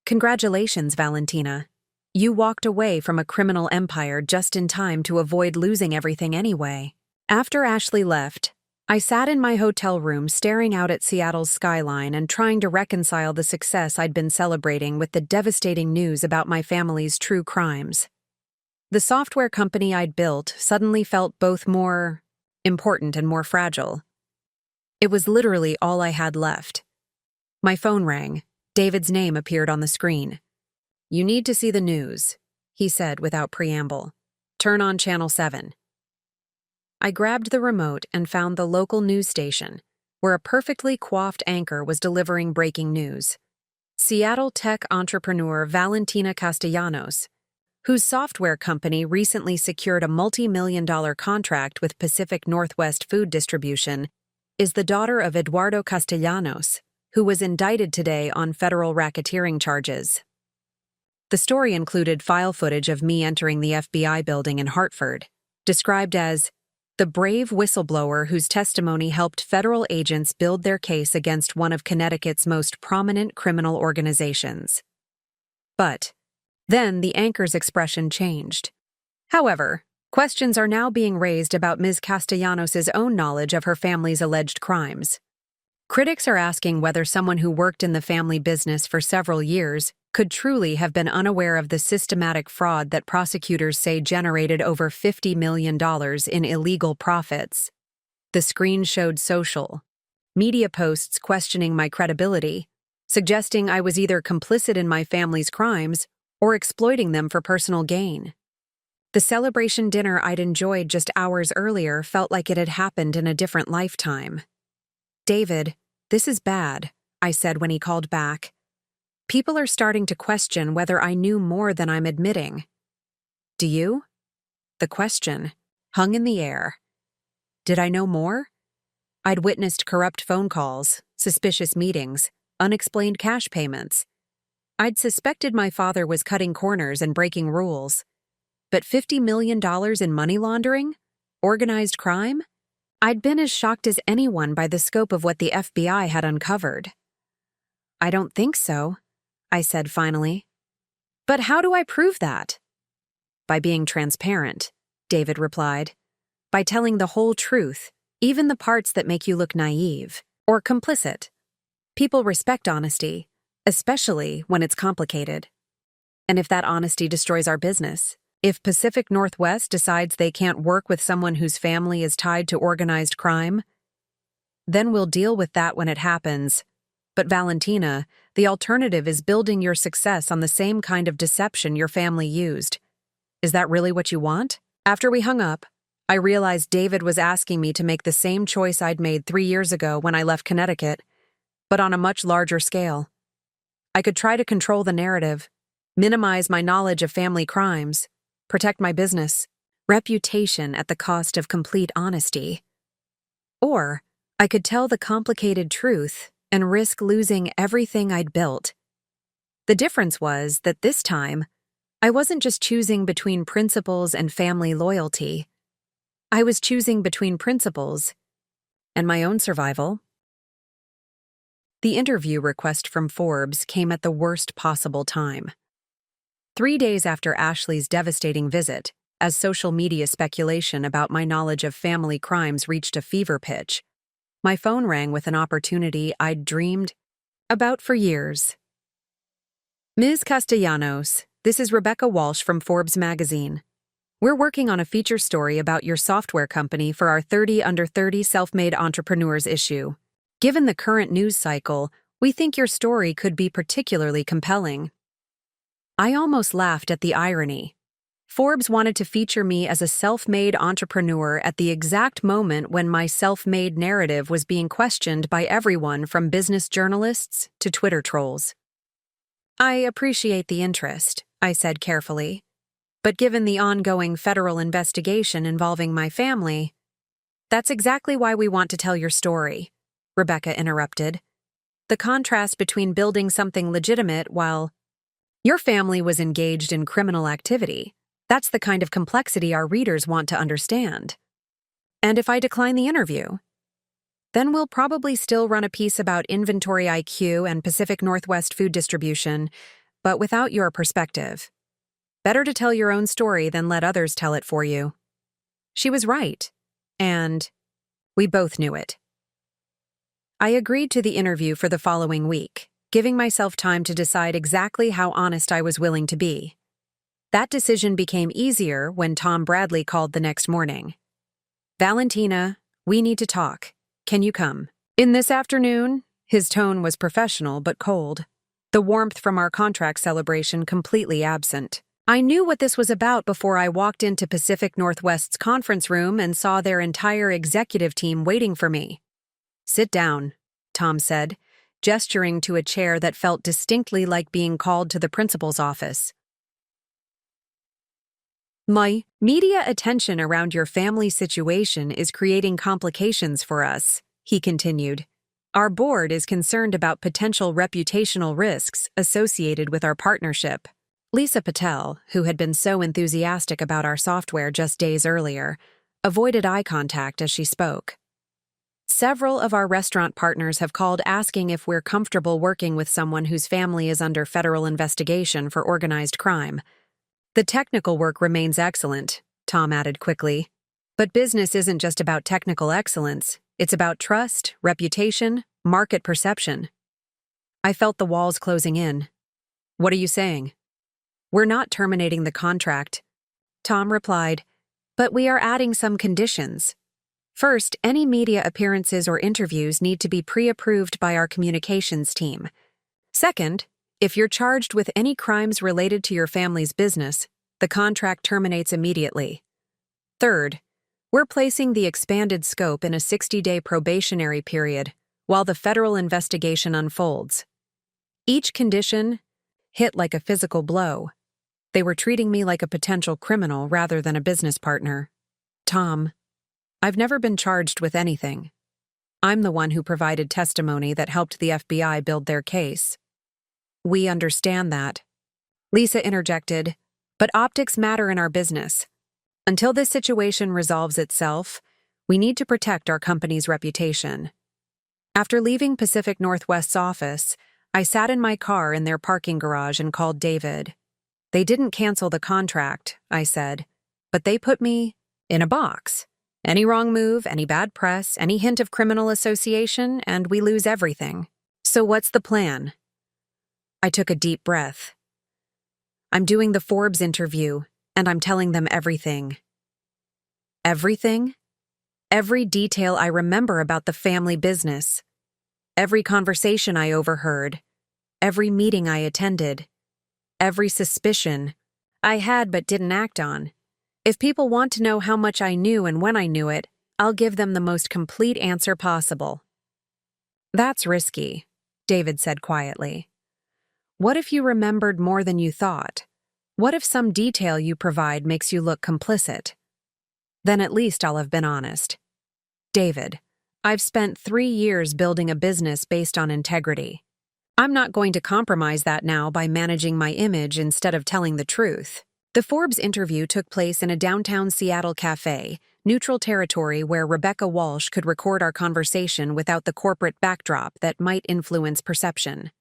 Congratulations, Valentina. You walked away from a criminal empire just in time to avoid losing everything anyway. After Ashley left, I sat in my hotel room staring out at Seattle's skyline and trying to reconcile the success I'd been celebrating with the devastating news about my family's true crimes. The software company I'd built suddenly felt both more important and more fragile. It was literally all I had left. My phone rang. David's name appeared on the screen. "You need to see the news," he said without preamble. "Turn on Channel 7. I grabbed the remote and found the local news station, where a perfectly coiffed anchor was delivering breaking news. Seattle tech entrepreneur Valentina Castellanos, whose software company recently secured a multi-million-dollar contract with Pacific Northwest Food Distribution, is the daughter of Eduardo Castellanos, who was indicted today on federal racketeering charges. The story included file footage of me entering the FBI building in Hartford, described as the brave whistleblower whose testimony helped federal agents build their case against one of Connecticut's most prominent criminal organizations. But then the anchor's expression changed. However, questions are now being raised about Ms. Castellanos' own knowledge of her family's alleged crimes. Critics are asking whether someone who worked in the family business for several years could truly have been unaware of the systematic fraud that prosecutors say generated over $50 million in illegal profits. The screen showed social media posts questioning my credibility, suggesting I was either complicit in my family's crimes or exploiting them for personal gain. The celebration dinner I'd enjoyed just hours earlier felt like it had happened in a different lifetime. "David, this is bad," I said when he called back. "People are starting to question whether I knew more than I'm admitting." "Do you?" The question hung in the air. Did I know more? I'd witnessed corrupt phone calls, suspicious meetings, unexplained cash payments, I'd suspected my father was cutting corners and breaking rules. But $50 million in money laundering? Organized crime? I'd been as shocked as anyone by the scope of what the FBI had uncovered. "I don't think so," I said finally. "But how do I prove that?" "By being transparent," David replied. "By telling the whole truth, even the parts that make you look naive or complicit. People respect honesty, especially when it's complicated. And if that honesty destroys our business, if Pacific Northwest decides they can't work with someone whose family is tied to organized crime, then we'll deal with that when it happens. But Valentina, the alternative is building your success on the same kind of deception your family used. Is that really what you want?" After we hung up, I realized David was asking me to make the same choice I'd made 3 years ago when I left Connecticut, but on a much larger scale. I could try to control the narrative, minimize my knowledge of family crimes, protect my business, reputation at the cost of complete honesty. Or I could tell the complicated truth and risk losing everything I'd built. The difference was that this time, I wasn't just choosing between principles and family loyalty. I was choosing between principles and my own survival. The interview request from Forbes came at the worst possible time. 3 days after Ashley's devastating visit, as social media speculation about my knowledge of family crimes reached a fever pitch, my phone rang with an opportunity I'd dreamed about for years. "Ms. Castellanos, this is Rebecca Walsh from Forbes magazine. We're working on a feature story about your software company for our 30 Under 30 Self-Made Entrepreneurs issue. Given the current news cycle, we think your story could be particularly compelling." I almost laughed at the irony. Forbes wanted to feature me as a self-made entrepreneur at the exact moment when my self-made narrative was being questioned by everyone from business journalists to Twitter trolls. "I appreciate the interest," I said carefully. "But given the ongoing federal investigation involving my family—" "That's exactly why we want to tell your story," Rebecca interrupted. "The contrast between building something legitimate while your family was engaged in criminal activity. That's the kind of complexity our readers want to understand. And if I decline the interview, then we'll probably still run a piece about inventory IQ and Pacific Northwest food distribution, but without your perspective. Better to tell your own story than let others tell it for you." She was right, and we both knew it. I agreed to the interview for the following week, giving myself time to decide exactly how honest I was willing to be. That decision became easier when Tom Bradley called the next morning. "Valentina, we need to talk. Can you come?" "In this afternoon?" His tone was professional but cold, the warmth from our contract celebration completely absent. I knew what this was about before I walked into Pacific Northwest's conference room and saw their entire executive team waiting for me. "Sit down," Tom said, gesturing to a chair that felt distinctly like being called to the principal's office. "My media attention around your family situation is creating complications for us," he continued. "Our board is concerned about potential reputational risks associated with our partnership." Lisa Patel, who had been so enthusiastic about our software just days earlier, avoided eye contact as she spoke. "Several of our restaurant partners have called asking if we're comfortable working with someone whose family is under federal investigation for organized crime. The technical work remains excellent," Tom added quickly. "But business isn't just about technical excellence. It's about trust, reputation, market perception." I felt the walls closing in. "What are you saying?" "We're not terminating the contract," Tom replied, "but we are adding some conditions. First, any media appearances or interviews need to be pre-approved by our communications team. Second, if you're charged with any crimes related to your family's business, the contract terminates immediately. Third, we're placing the expanded scope in a 60-day probationary period while the federal investigation unfolds. Each condition hit like a physical blow. They were treating me like a potential criminal rather than a business partner. "Tom, I've never been charged with anything. I'm the one who provided testimony that helped the FBI build their case." We understand that. Lisa interjected, but optics matter in our business. Until this situation resolves itself, we need to protect our company's reputation. After leaving Pacific Northwest's office, I sat in my car in their parking garage and called David. They didn't cancel the contract, I said, but they put me in a box. Any wrong move, any bad press, any hint of criminal association, and we lose everything. So what's the plan? I took a deep breath. I'm doing the Forbes interview, and I'm telling them everything. Everything? Every detail I remember about the family business. Every conversation I overheard. Every meeting I attended. Every suspicion I had but didn't act on. If people want to know how much I knew and when I knew it, I'll give them the most complete answer possible. That's risky, David said quietly. What if you remembered more than you thought? What if some detail you provide makes you look complicit? Then at least I'll have been honest. David, I've spent 3 years building a business based on integrity. I'm not going to compromise that now by managing my image instead of telling the truth. The Forbes interview took place in a downtown Seattle cafe, neutral territory where Rebecca Walsh could record our conversation without the corporate backdrop that might influence perception.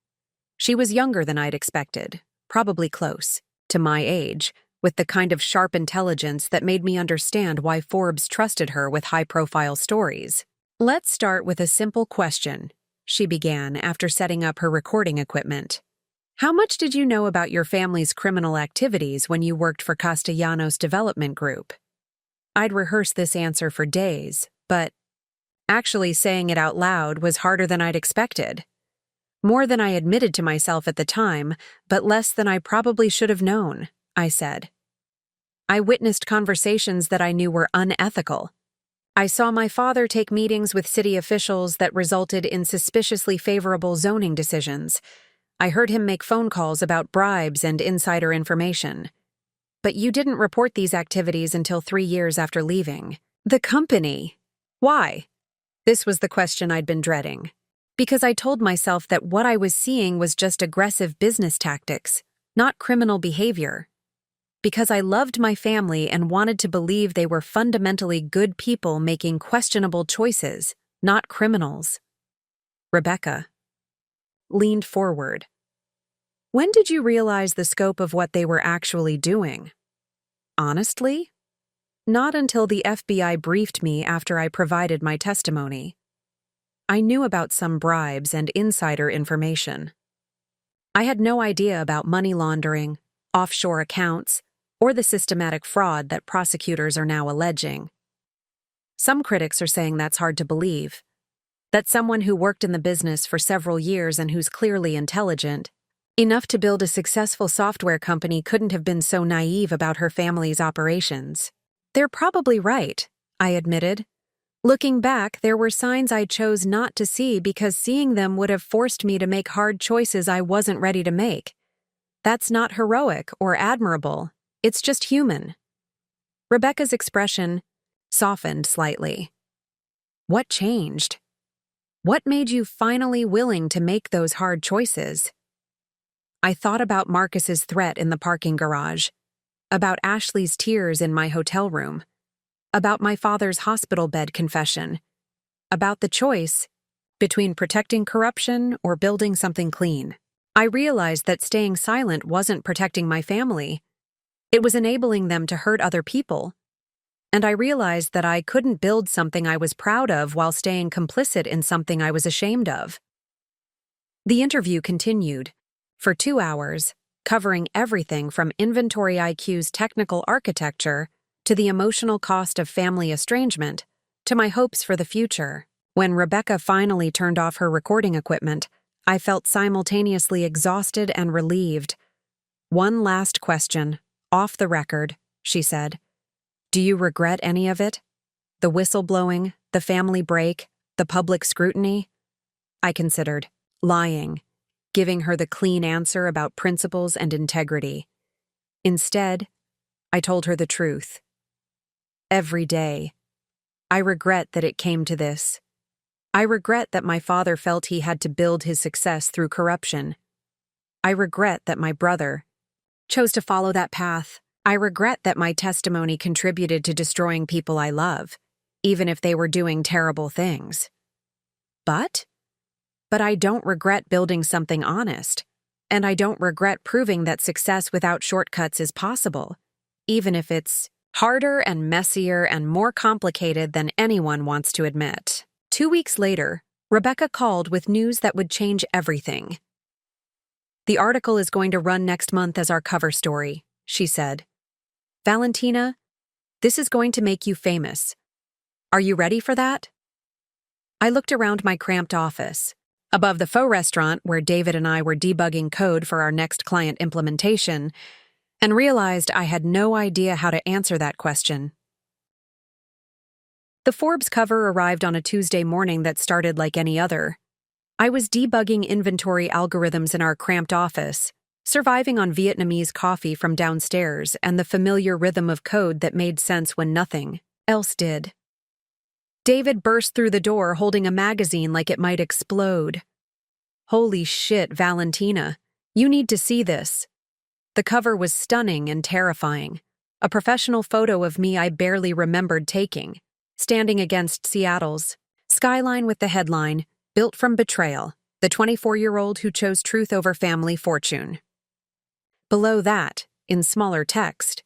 She was younger than I'd expected, probably close to my age, with the kind of sharp intelligence that made me understand why Forbes trusted her with high-profile stories. Let's start with a simple question, she began after setting up her recording equipment. How much did you know about your family's criminal activities when you worked for Castellanos Development Group? I'd rehearsed this answer for days, but actually saying it out loud was harder than I'd expected. More than I admitted to myself at the time, but less than I probably should have known, I said. I witnessed conversations that I knew were unethical. I saw my father take meetings with city officials that resulted in suspiciously favorable zoning decisions. I heard him make phone calls about bribes and insider information. But you didn't report these activities until 3 years after leaving the company. Why? This was the question I'd been dreading. Because I told myself that what I was seeing was just aggressive business tactics, not criminal behavior. Because I loved my family and wanted to believe they were fundamentally good people making questionable choices, not criminals. Rebecca leaned forward. When did you realize the scope of what they were actually doing? Honestly? Not until the FBI briefed me after I provided my testimony. I knew about some bribes and insider information. I had no idea about money laundering, offshore accounts, or the systematic fraud that prosecutors are now alleging. Some critics are saying that's hard to believe. That someone who worked in the business for several years and who's clearly intelligent, enough to build a successful software company, couldn't have been so naive about her family's operations. They're probably right, I admitted. Looking back, there were signs I chose not to see because seeing them would have forced me to make hard choices I wasn't ready to make. That's not heroic or admirable. It's just human. Rebecca's expression softened slightly. What changed? What made you finally willing to make those hard choices? I thought about Marcus's threat in the parking garage, about Ashley's tears in my hotel room, about my father's hospital bed confession, about the choice between protecting corruption or building something clean. I realized that staying silent wasn't protecting my family. It was enabling them to hurt other people. And I realized that I couldn't build something I was proud of while staying complicit in something I was ashamed of. The interview continued for 2 hours, covering everything from Inventory IQ's technical architecture to the emotional cost of family estrangement to my hopes for the future. When Rebecca finally turned off her recording equipment, I felt simultaneously exhausted and relieved. One last question, off the record, she said. Do you regret any of it? The whistleblowing, the family break, the public scrutiny? I considered lying, giving her the clean answer about principles and integrity. Instead, I told her the truth. Every day. I regret that it came to this. I regret that my father felt he had to build his success through corruption. I regret that my brother chose to follow that path. I regret that my testimony contributed to destroying people I love, even if they were doing terrible things. But I don't regret building something honest, and I don't regret proving that success without shortcuts is possible, even if it's harder and messier and more complicated than anyone wants to admit. 2 weeks later, Rebecca called with news that would change everything. "The article is going to run next month as our cover story," she said. "Valentina, this is going to make you famous. Are you ready for that?" I looked around my cramped office. Above the faux restaurant where David and I were debugging code for our next client implementation, and realized I had no idea how to answer that question. The Forbes cover arrived on a Tuesday morning that started like any other. I was debugging inventory algorithms in our cramped office, surviving on Vietnamese coffee from downstairs and the familiar rhythm of code that made sense when nothing else did. David burst through the door holding a magazine like it might explode. "Holy shit, Valentina. You need to see this." The cover was stunning and terrifying. A professional photo of me I barely remembered taking, standing against Seattle's skyline with the headline, "Built from Betrayal, the 24-year-old who chose truth over family fortune." Below that, in smaller text,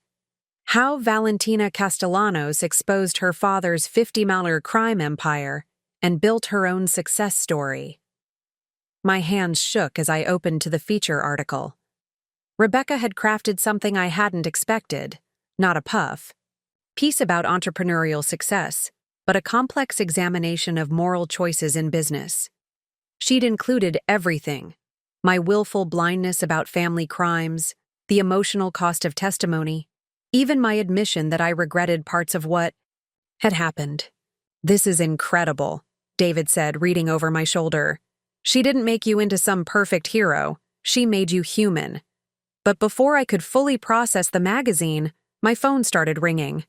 "How Valentina Castellanos exposed her father's $50 crime empire and built her own success story." My hands shook as I opened to the feature article. Rebecca had crafted something I hadn't expected, not a puff piece about entrepreneurial success, but a complex examination of moral choices in business. She'd included everything: my willful blindness about family crimes, the emotional cost of testimony, even my admission that I regretted parts of what had happened. "This is incredible," David said, reading over my shoulder. "She didn't make you into some perfect hero. She made you human." But before I could fully process the magazine, my phone started ringing.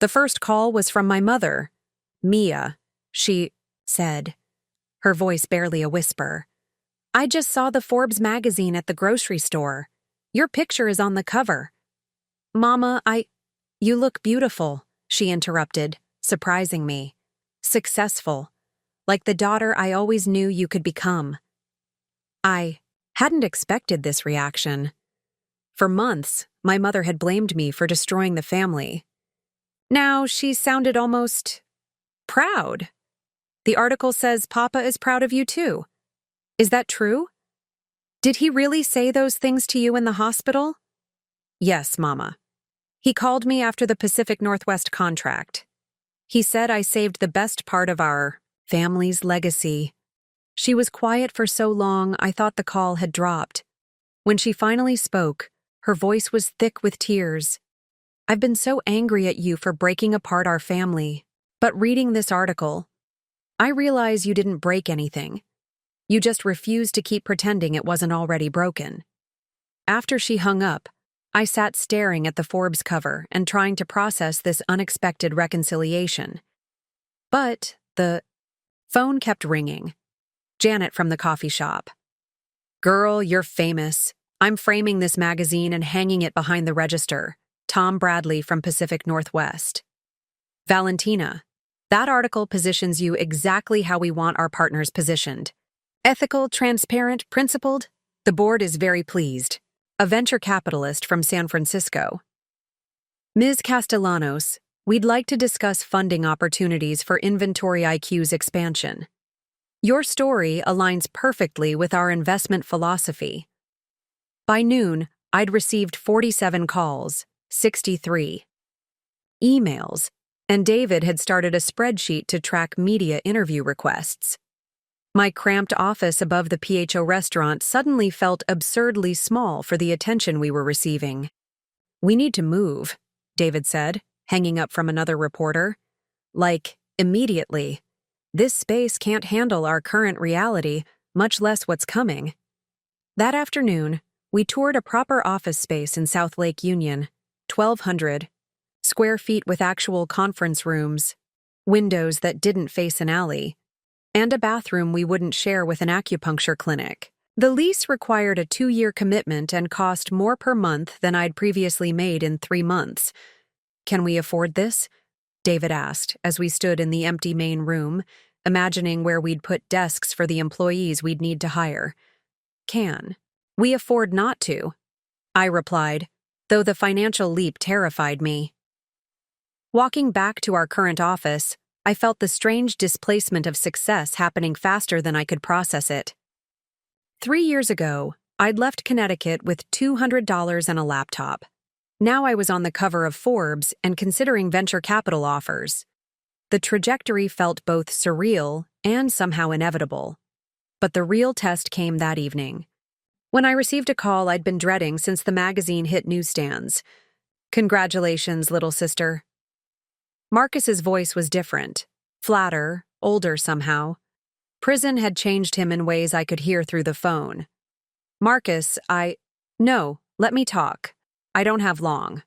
The first call was from my mother. "Mia," she said, her voice barely a whisper. "I just saw the Forbes magazine at the grocery store. Your picture is on the cover." "Mama, you look beautiful," she interrupted, surprising me. "Successful, like the daughter I always knew you could become." I hadn't expected this reaction. For months, my mother had blamed me for destroying the family. Now she sounded almost proud. "The article says Papa is proud of you too. Is that true? Did he really say those things to you in the hospital?" "Yes, Mama. He called me after the Pacific Northwest contract. He said I saved the best part of our family's legacy." She was quiet for so long I thought the call had dropped. When she finally spoke, her voice was thick with tears. "I've been so angry at you for breaking apart our family, but reading this article, I realize you didn't break anything. You just refused to keep pretending it wasn't already broken." After she hung up, I sat staring at the Forbes cover and trying to process this unexpected reconciliation. But the phone kept ringing. Janet from the coffee shop. "Girl, you're famous. I'm framing this magazine and hanging it behind the register. Tom Bradley from Pacific Northwest." "Valentina, that article positions you exactly how we want our partners positioned. Ethical, transparent, principled. The board is very pleased. A venture capitalist from San Francisco." "Ms. Castellanos, we'd like to discuss funding opportunities for Inventory IQ's expansion. Your story aligns perfectly with our investment philosophy." By noon, I'd received 47 calls, 63 emails, and David had started a spreadsheet to track media interview requests. My cramped office above the PHO restaurant suddenly felt absurdly small for the attention we were receiving. "We need to move," David said, hanging up from another reporter. "Like, immediately. This space can't handle our current reality, much less what's coming." That afternoon, we toured a proper office space in South Lake Union, 1,200 square feet with actual conference rooms, windows that didn't face an alley, and a bathroom we wouldn't share with an acupuncture clinic. The lease required a 2-year commitment and cost more per month than I'd previously made in 3 months. "Can we afford this?" David asked as we stood in the empty main room, imagining where we'd put desks for the employees we'd need to hire. "Can. We afford not to," I replied, though the financial leap terrified me. Walking back to our current office, I felt the strange displacement of success happening faster than I could process it. 3 years ago, I'd left Connecticut with $200 and a laptop. Now I was on the cover of Forbes and considering venture capital offers. The trajectory felt both surreal and somehow inevitable. But the real test came that evening, when I received a call I'd been dreading since the magazine hit newsstands. "Congratulations, little sister." Marcus's voice was different, flatter, older somehow. Prison had changed him in ways I could hear through the phone. "Marcus, No, let me talk. I don't have long."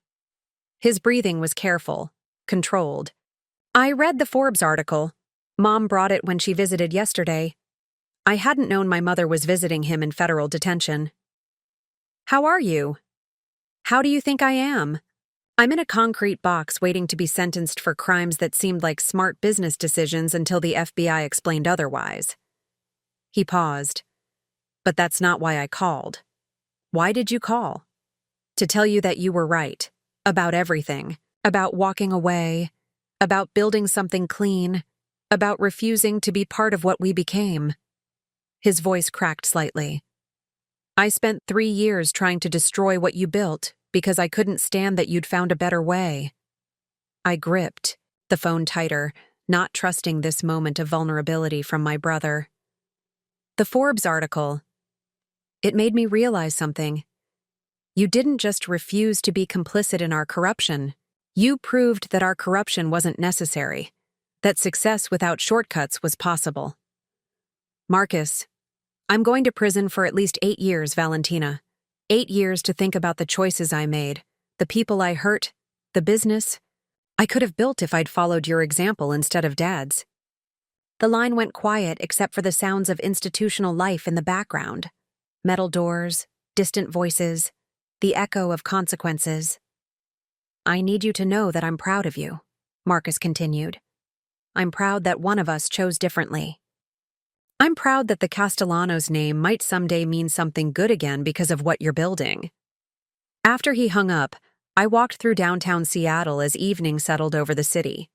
His breathing was careful, controlled. "I read the Forbes article. Mom brought it when she visited yesterday. I hadn't known my mother was visiting him in federal detention." "How are you?" "How do you think I am?" "I'm in a concrete box waiting to be sentenced for crimes that seemed like smart business decisions until the FBI explained otherwise." He paused. "But that's not why I called." "Why did you call?" "To tell you that you were right. About everything. About walking away. About building something clean. About refusing to be part of what we became." His voice cracked slightly. "I spent 3 years trying to destroy what you built because I couldn't stand that you'd found a better way." I gripped the phone tighter, not trusting this moment of vulnerability from my brother. "The Forbes article. It made me realize something. You didn't just refuse to be complicit in our corruption. You proved that our corruption wasn't necessary, that success without shortcuts was possible." "Marcus, I'm going to prison for at least 8 years, Valentina. 8 years to think about the choices I made, the people I hurt, the business I could have built if I'd followed your example instead of Dad's." The line went quiet except for the sounds of institutional life in the background. Metal doors, distant voices, the echo of consequences. "I need you to know that I'm proud of you," Marcus continued. "I'm proud that one of us chose differently. I'm proud that the Castellanos name might someday mean something good again because of what you're building." After he hung up, I walked through downtown Seattle as evening settled over the city.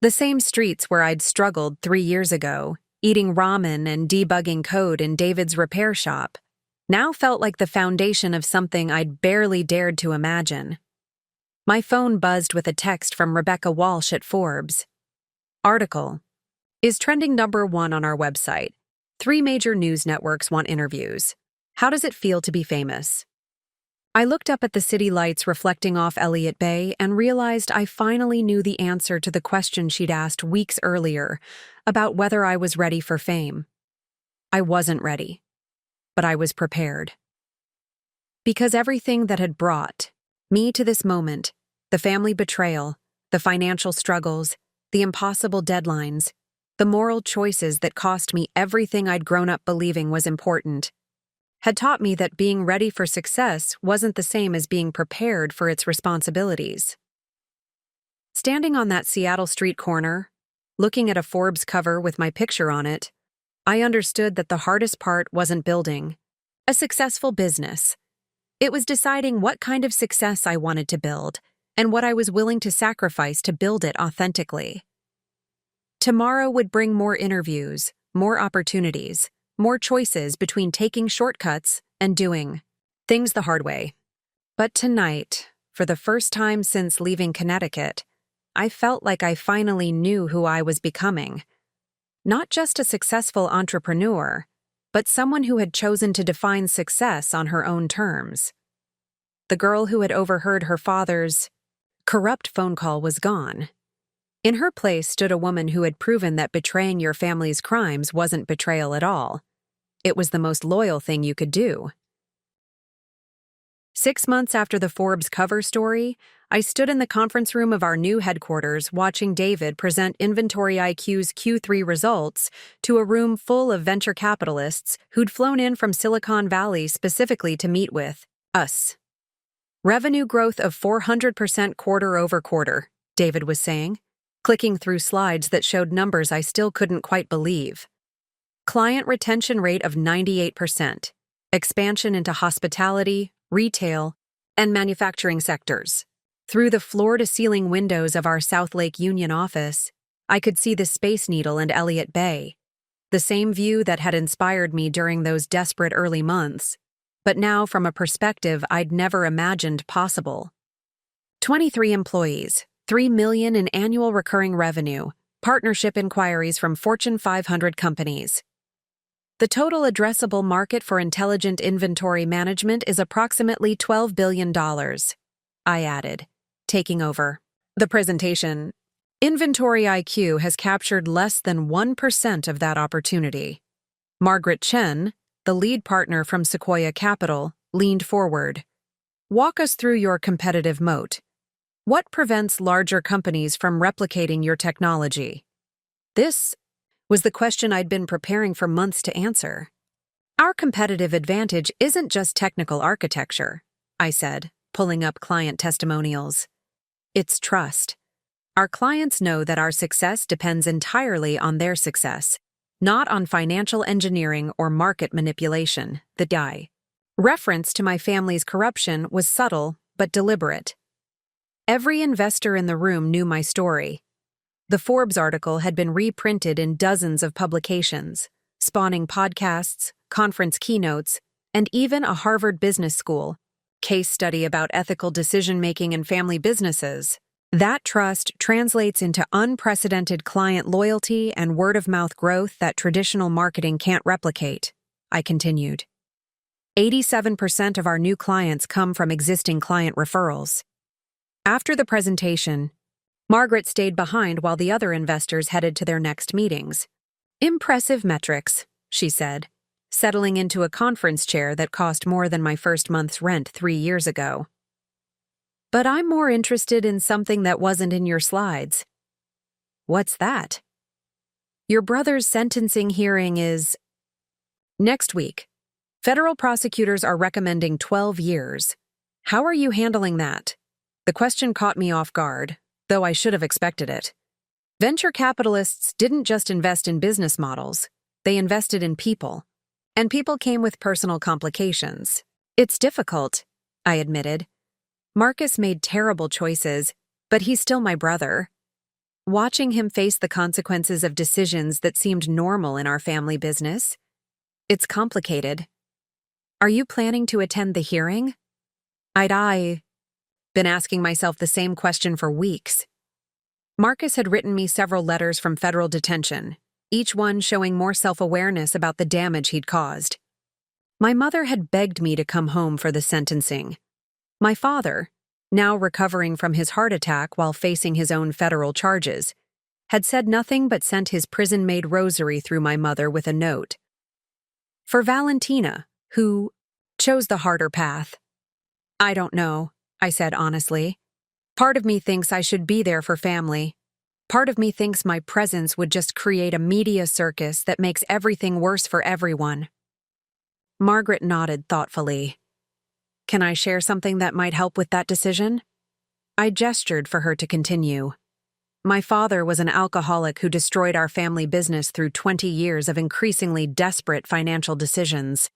The same streets where I'd struggled 3 years ago, eating ramen and debugging code in David's repair shop, now felt like the foundation of something I'd barely dared to imagine. My phone buzzed with a text from Rebecca Walsh at Forbes. Article is trending #1 on our website. 3 major news networks want interviews. How does it feel to be famous? I looked up at the city lights reflecting off Elliott Bay and realized I finally knew the answer to the question she'd asked weeks earlier about whether I was ready for fame. I wasn't ready, but I was prepared. Because everything that had brought me to this moment, the family betrayal, the financial struggles, the impossible deadlines, the moral choices that cost me everything I'd grown up believing was important, had taught me that being ready for success wasn't the same as being prepared for its responsibilities. Standing on that Seattle street corner, looking at a Forbes cover with my picture on it, I understood that the hardest part wasn't building a successful business. It was deciding what kind of success I wanted to build and what I was willing to sacrifice to build it authentically. Tomorrow would bring more interviews, more opportunities, more choices between taking shortcuts and doing things the hard way. But tonight, for the first time since leaving Connecticut, I felt like I finally knew who I was becoming. Not just a successful entrepreneur, but someone who had chosen to define success on her own terms. The girl who had overheard her father's corrupt phone call was gone. In her place stood a woman who had proven that betraying your family's crimes wasn't betrayal at all. It was the most loyal thing you could do. 6 months after the Forbes cover story, I stood in the conference room of our new headquarters watching David present Inventory IQ's Q3 results to a room full of venture capitalists who'd flown in from Silicon Valley specifically to meet with us. Revenue growth of 400% quarter over quarter, David was saying, clicking through slides that showed numbers I still couldn't quite believe. Client retention rate of 98%, expansion into hospitality, retail, and manufacturing sectors. Through the floor-to-ceiling windows of our South Lake Union office, I could see the Space Needle and Elliott Bay, the same view that had inspired me during those desperate early months, but now from a perspective I'd never imagined possible. 23 employees, $3 million in annual recurring revenue, partnership inquiries from Fortune 500 companies. The total addressable market for intelligent inventory management is approximately $12 billion, I added, taking over the presentation. Inventory IQ has captured less than 1% of that opportunity. Margaret Chen, the lead partner from Sequoia Capital, leaned forward. Walk us through your competitive moat. What prevents larger companies from replicating your technology? This was the question I'd been preparing for months to answer. Our competitive advantage isn't just technical architecture, I said, pulling up client testimonials. It's trust. Our clients know that our success depends entirely on their success, not on financial engineering or market manipulation, the guy. Reference to my family's corruption was subtle but deliberate. Every investor in the room knew my story. The Forbes article had been reprinted in dozens of publications, spawning podcasts, conference keynotes, and even a Harvard Business School case study about ethical decision-making in family businesses. That trust translates into unprecedented client loyalty and word-of-mouth growth that traditional marketing can't replicate, I continued. 87% of our new clients come from existing client referrals. After the presentation, Margaret stayed behind while the other investors headed to their next meetings. Impressive metrics, she said, settling into a conference chair that cost more than my first month's rent 3 years ago. But I'm more interested in something that wasn't in your slides. What's that? Your brother's sentencing hearing is next week. Federal prosecutors are recommending 12 years. How are you handling that? The question caught me off guard, though I should have expected it. Venture capitalists didn't just invest in business models, they invested in people. And people came with personal complications. It's difficult, I admitted. Marcus made terrible choices, but he's still my brother. Watching him face the consequences of decisions that seemed normal in our family business, it's complicated. Are you planning to attend the hearing? I'd been asking myself the same question for weeks. Marcus had written me several letters from federal detention, each one showing more self-awareness about the damage he'd caused. My mother had begged me to come home for the sentencing. My father, now recovering from his heart attack while facing his own federal charges, had said nothing but sent his prison-made rosary through my mother with a note. For Valentina, who chose the harder path. I don't know, I said honestly. Part of me thinks I should be there for family. Part of me thinks my presence would just create a media circus that makes everything worse for everyone. Margaret nodded thoughtfully. Can I share something that might help with that decision? I gestured for her to continue. My father was an alcoholic who destroyed our family business through 20 years of increasingly desperate financial decisions.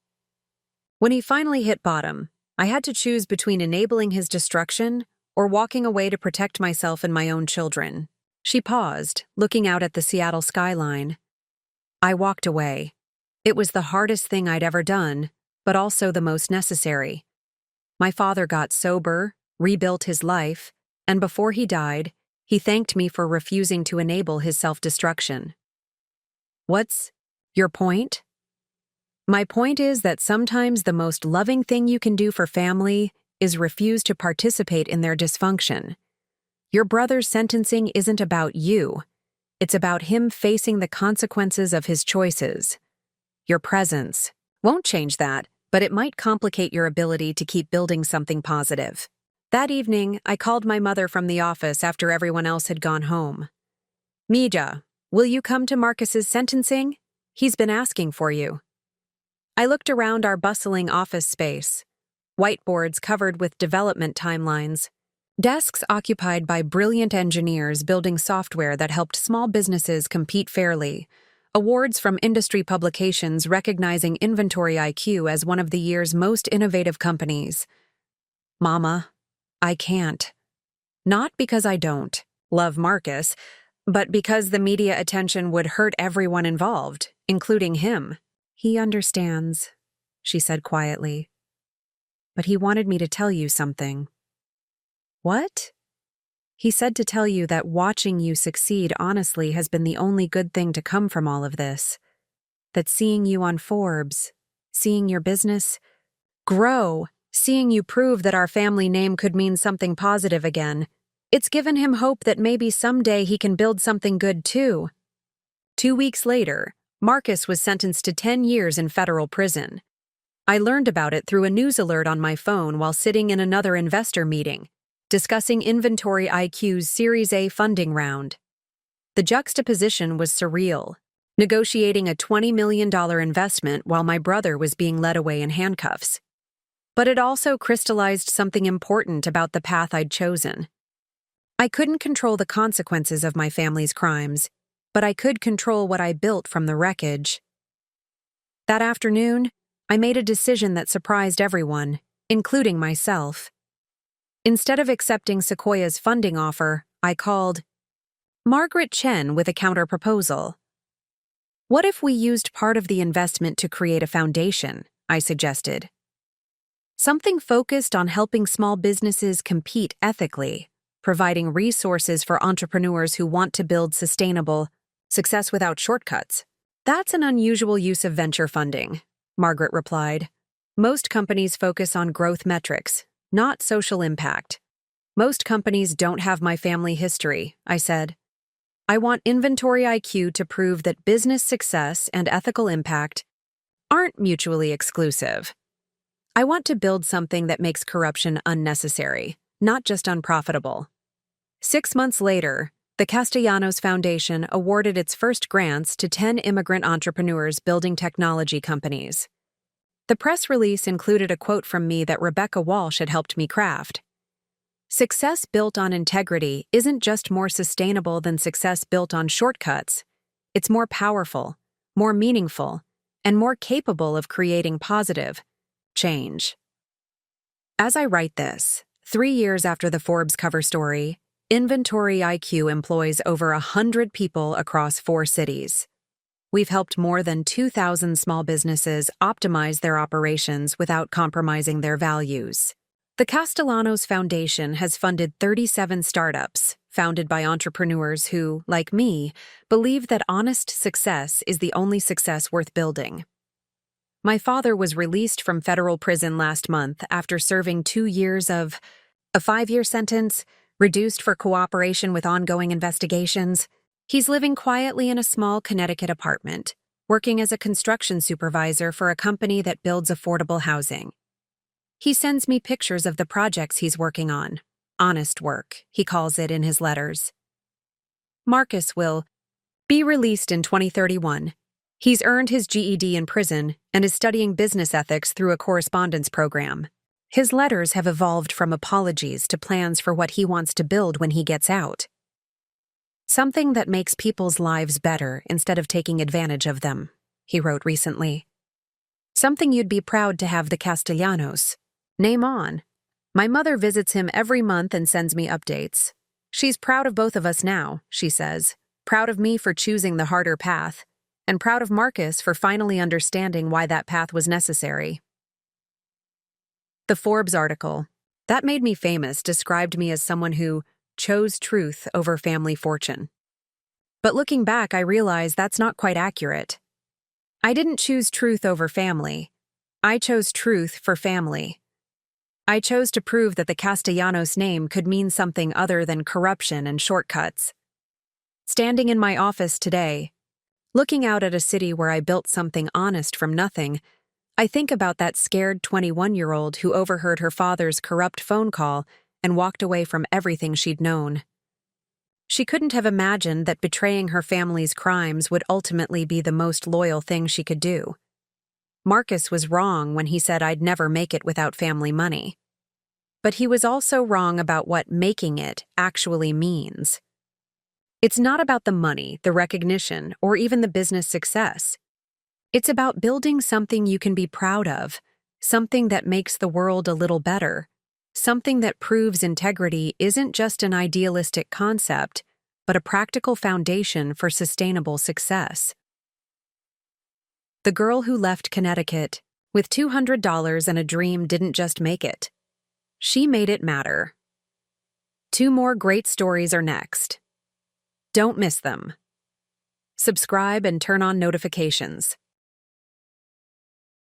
When he finally hit bottom, I had to choose between enabling his destruction or walking away to protect myself and my own children. She paused, looking out at the Seattle skyline. I walked away. It was the hardest thing I'd ever done, but also the most necessary. My father got sober, rebuilt his life, and before he died, he thanked me for refusing to enable his self-destruction. What's your point? My point is that sometimes the most loving thing you can do for family is refuse to participate in their dysfunction. Your brother's sentencing isn't about you. It's about him facing the consequences of his choices. Your presence won't change that, but it might complicate your ability to keep building something positive. That evening, I called my mother from the office after everyone else had gone home. Mija, will you come to Marcus's sentencing? He's been asking for you. I looked around our bustling office space. Whiteboards covered with development timelines. Desks occupied by brilliant engineers building software that helped small businesses compete fairly. Awards from industry publications recognizing Inventory IQ as one of the year's most innovative companies. Mama, I can't. Not because I don't love Marcus, but because the media attention would hurt everyone involved, including him. He understands, she said quietly. But he wanted me to tell you something. What? He said to tell you that watching you succeed honestly has been the only good thing to come from all of this. That seeing you on Forbes, seeing your business grow, seeing you prove that our family name could mean something positive again, it's given him hope that maybe someday he can build something good too. 2 weeks later, Marcus was sentenced to 10 years in federal prison. I learned about it through a news alert on my phone while sitting in another investor meeting, discussing Inventory IQ's Series A funding round. The juxtaposition was surreal, negotiating a $20 million investment while my brother was being led away in handcuffs. But it also crystallized something important about the path I'd chosen. I couldn't control the consequences of my family's crimes, but I could control what I built from the wreckage. That afternoon, I made a decision that surprised everyone, including myself. Instead of accepting Sequoia's funding offer, I called Margaret Chen with a counter-proposal. What if we used part of the investment to create a foundation? I suggested. Something focused on helping small businesses compete ethically, providing resources for entrepreneurs who want to build sustainable success without shortcuts. That's an unusual use of venture funding, Margaret replied. Most companies focus on growth metrics, not social impact. Most companies don't have my family history, I said. I want Inventory IQ to prove that business success and ethical impact aren't mutually exclusive. I want to build something that makes corruption unnecessary, not just unprofitable. 6 months later, the Castellanos Foundation awarded its first grants to 10 immigrant entrepreneurs building technology companies. The press release included a quote from me that Rebecca Walsh had helped me craft. Success built on integrity isn't just more sustainable than success built on shortcuts. It's more powerful, more meaningful, and more capable of creating positive change. As I write this, 3 years after the Forbes cover story, Inventory IQ employs over 100 people across 4 cities. We've helped more than 2,000 small businesses optimize their operations without compromising their values. The Castellanos Foundation has funded 37 startups, founded by entrepreneurs who, like me, believe that honest success is the only success worth building. My father was released from federal prison last month after serving 2 years of a 5-year sentence, reduced for cooperation with ongoing investigations. He's living quietly in a small Connecticut apartment, working as a construction supervisor for a company that builds affordable housing. He sends me pictures of the projects he's working on. Honest work, he calls it in his letters. Marcus will be released in 2031. He's earned his GED in prison and is studying business ethics through a correspondence program. His letters have evolved from apologies to plans for what he wants to build when he gets out. Something that makes people's lives better instead of taking advantage of them, he wrote recently. Something you'd be proud to have the Castellanos name on. My mother visits him every month and sends me updates. She's proud of both of us now, she says, proud of me for choosing the harder path, and proud of Marcus for finally understanding why that path was necessary. The Forbes article, that made me famous, described me as someone who chose truth over family fortune. But looking back, I realize that's not quite accurate. I didn't choose truth over family. I chose truth for family. I chose to prove that the Castellanos name could mean something other than corruption and shortcuts. Standing in my office today, looking out at a city where I built something honest from nothing, I think about that scared 21-year-old who overheard her father's corrupt phone call and walked away from everything she'd known. She couldn't have imagined that betraying her family's crimes would ultimately be the most loyal thing she could do. Marcus was wrong when he said I'd never make it without family money. But he was also wrong about what making it actually means. It's not about the money, the recognition, or even the business success. It's about building something you can be proud of, something that makes the world a little better, something that proves integrity isn't just an idealistic concept, but a practical foundation for sustainable success. The girl who left Connecticut with $200 and a dream didn't just make it. She made it matter. 2 more great stories are next. Don't miss them. Subscribe and turn on notifications.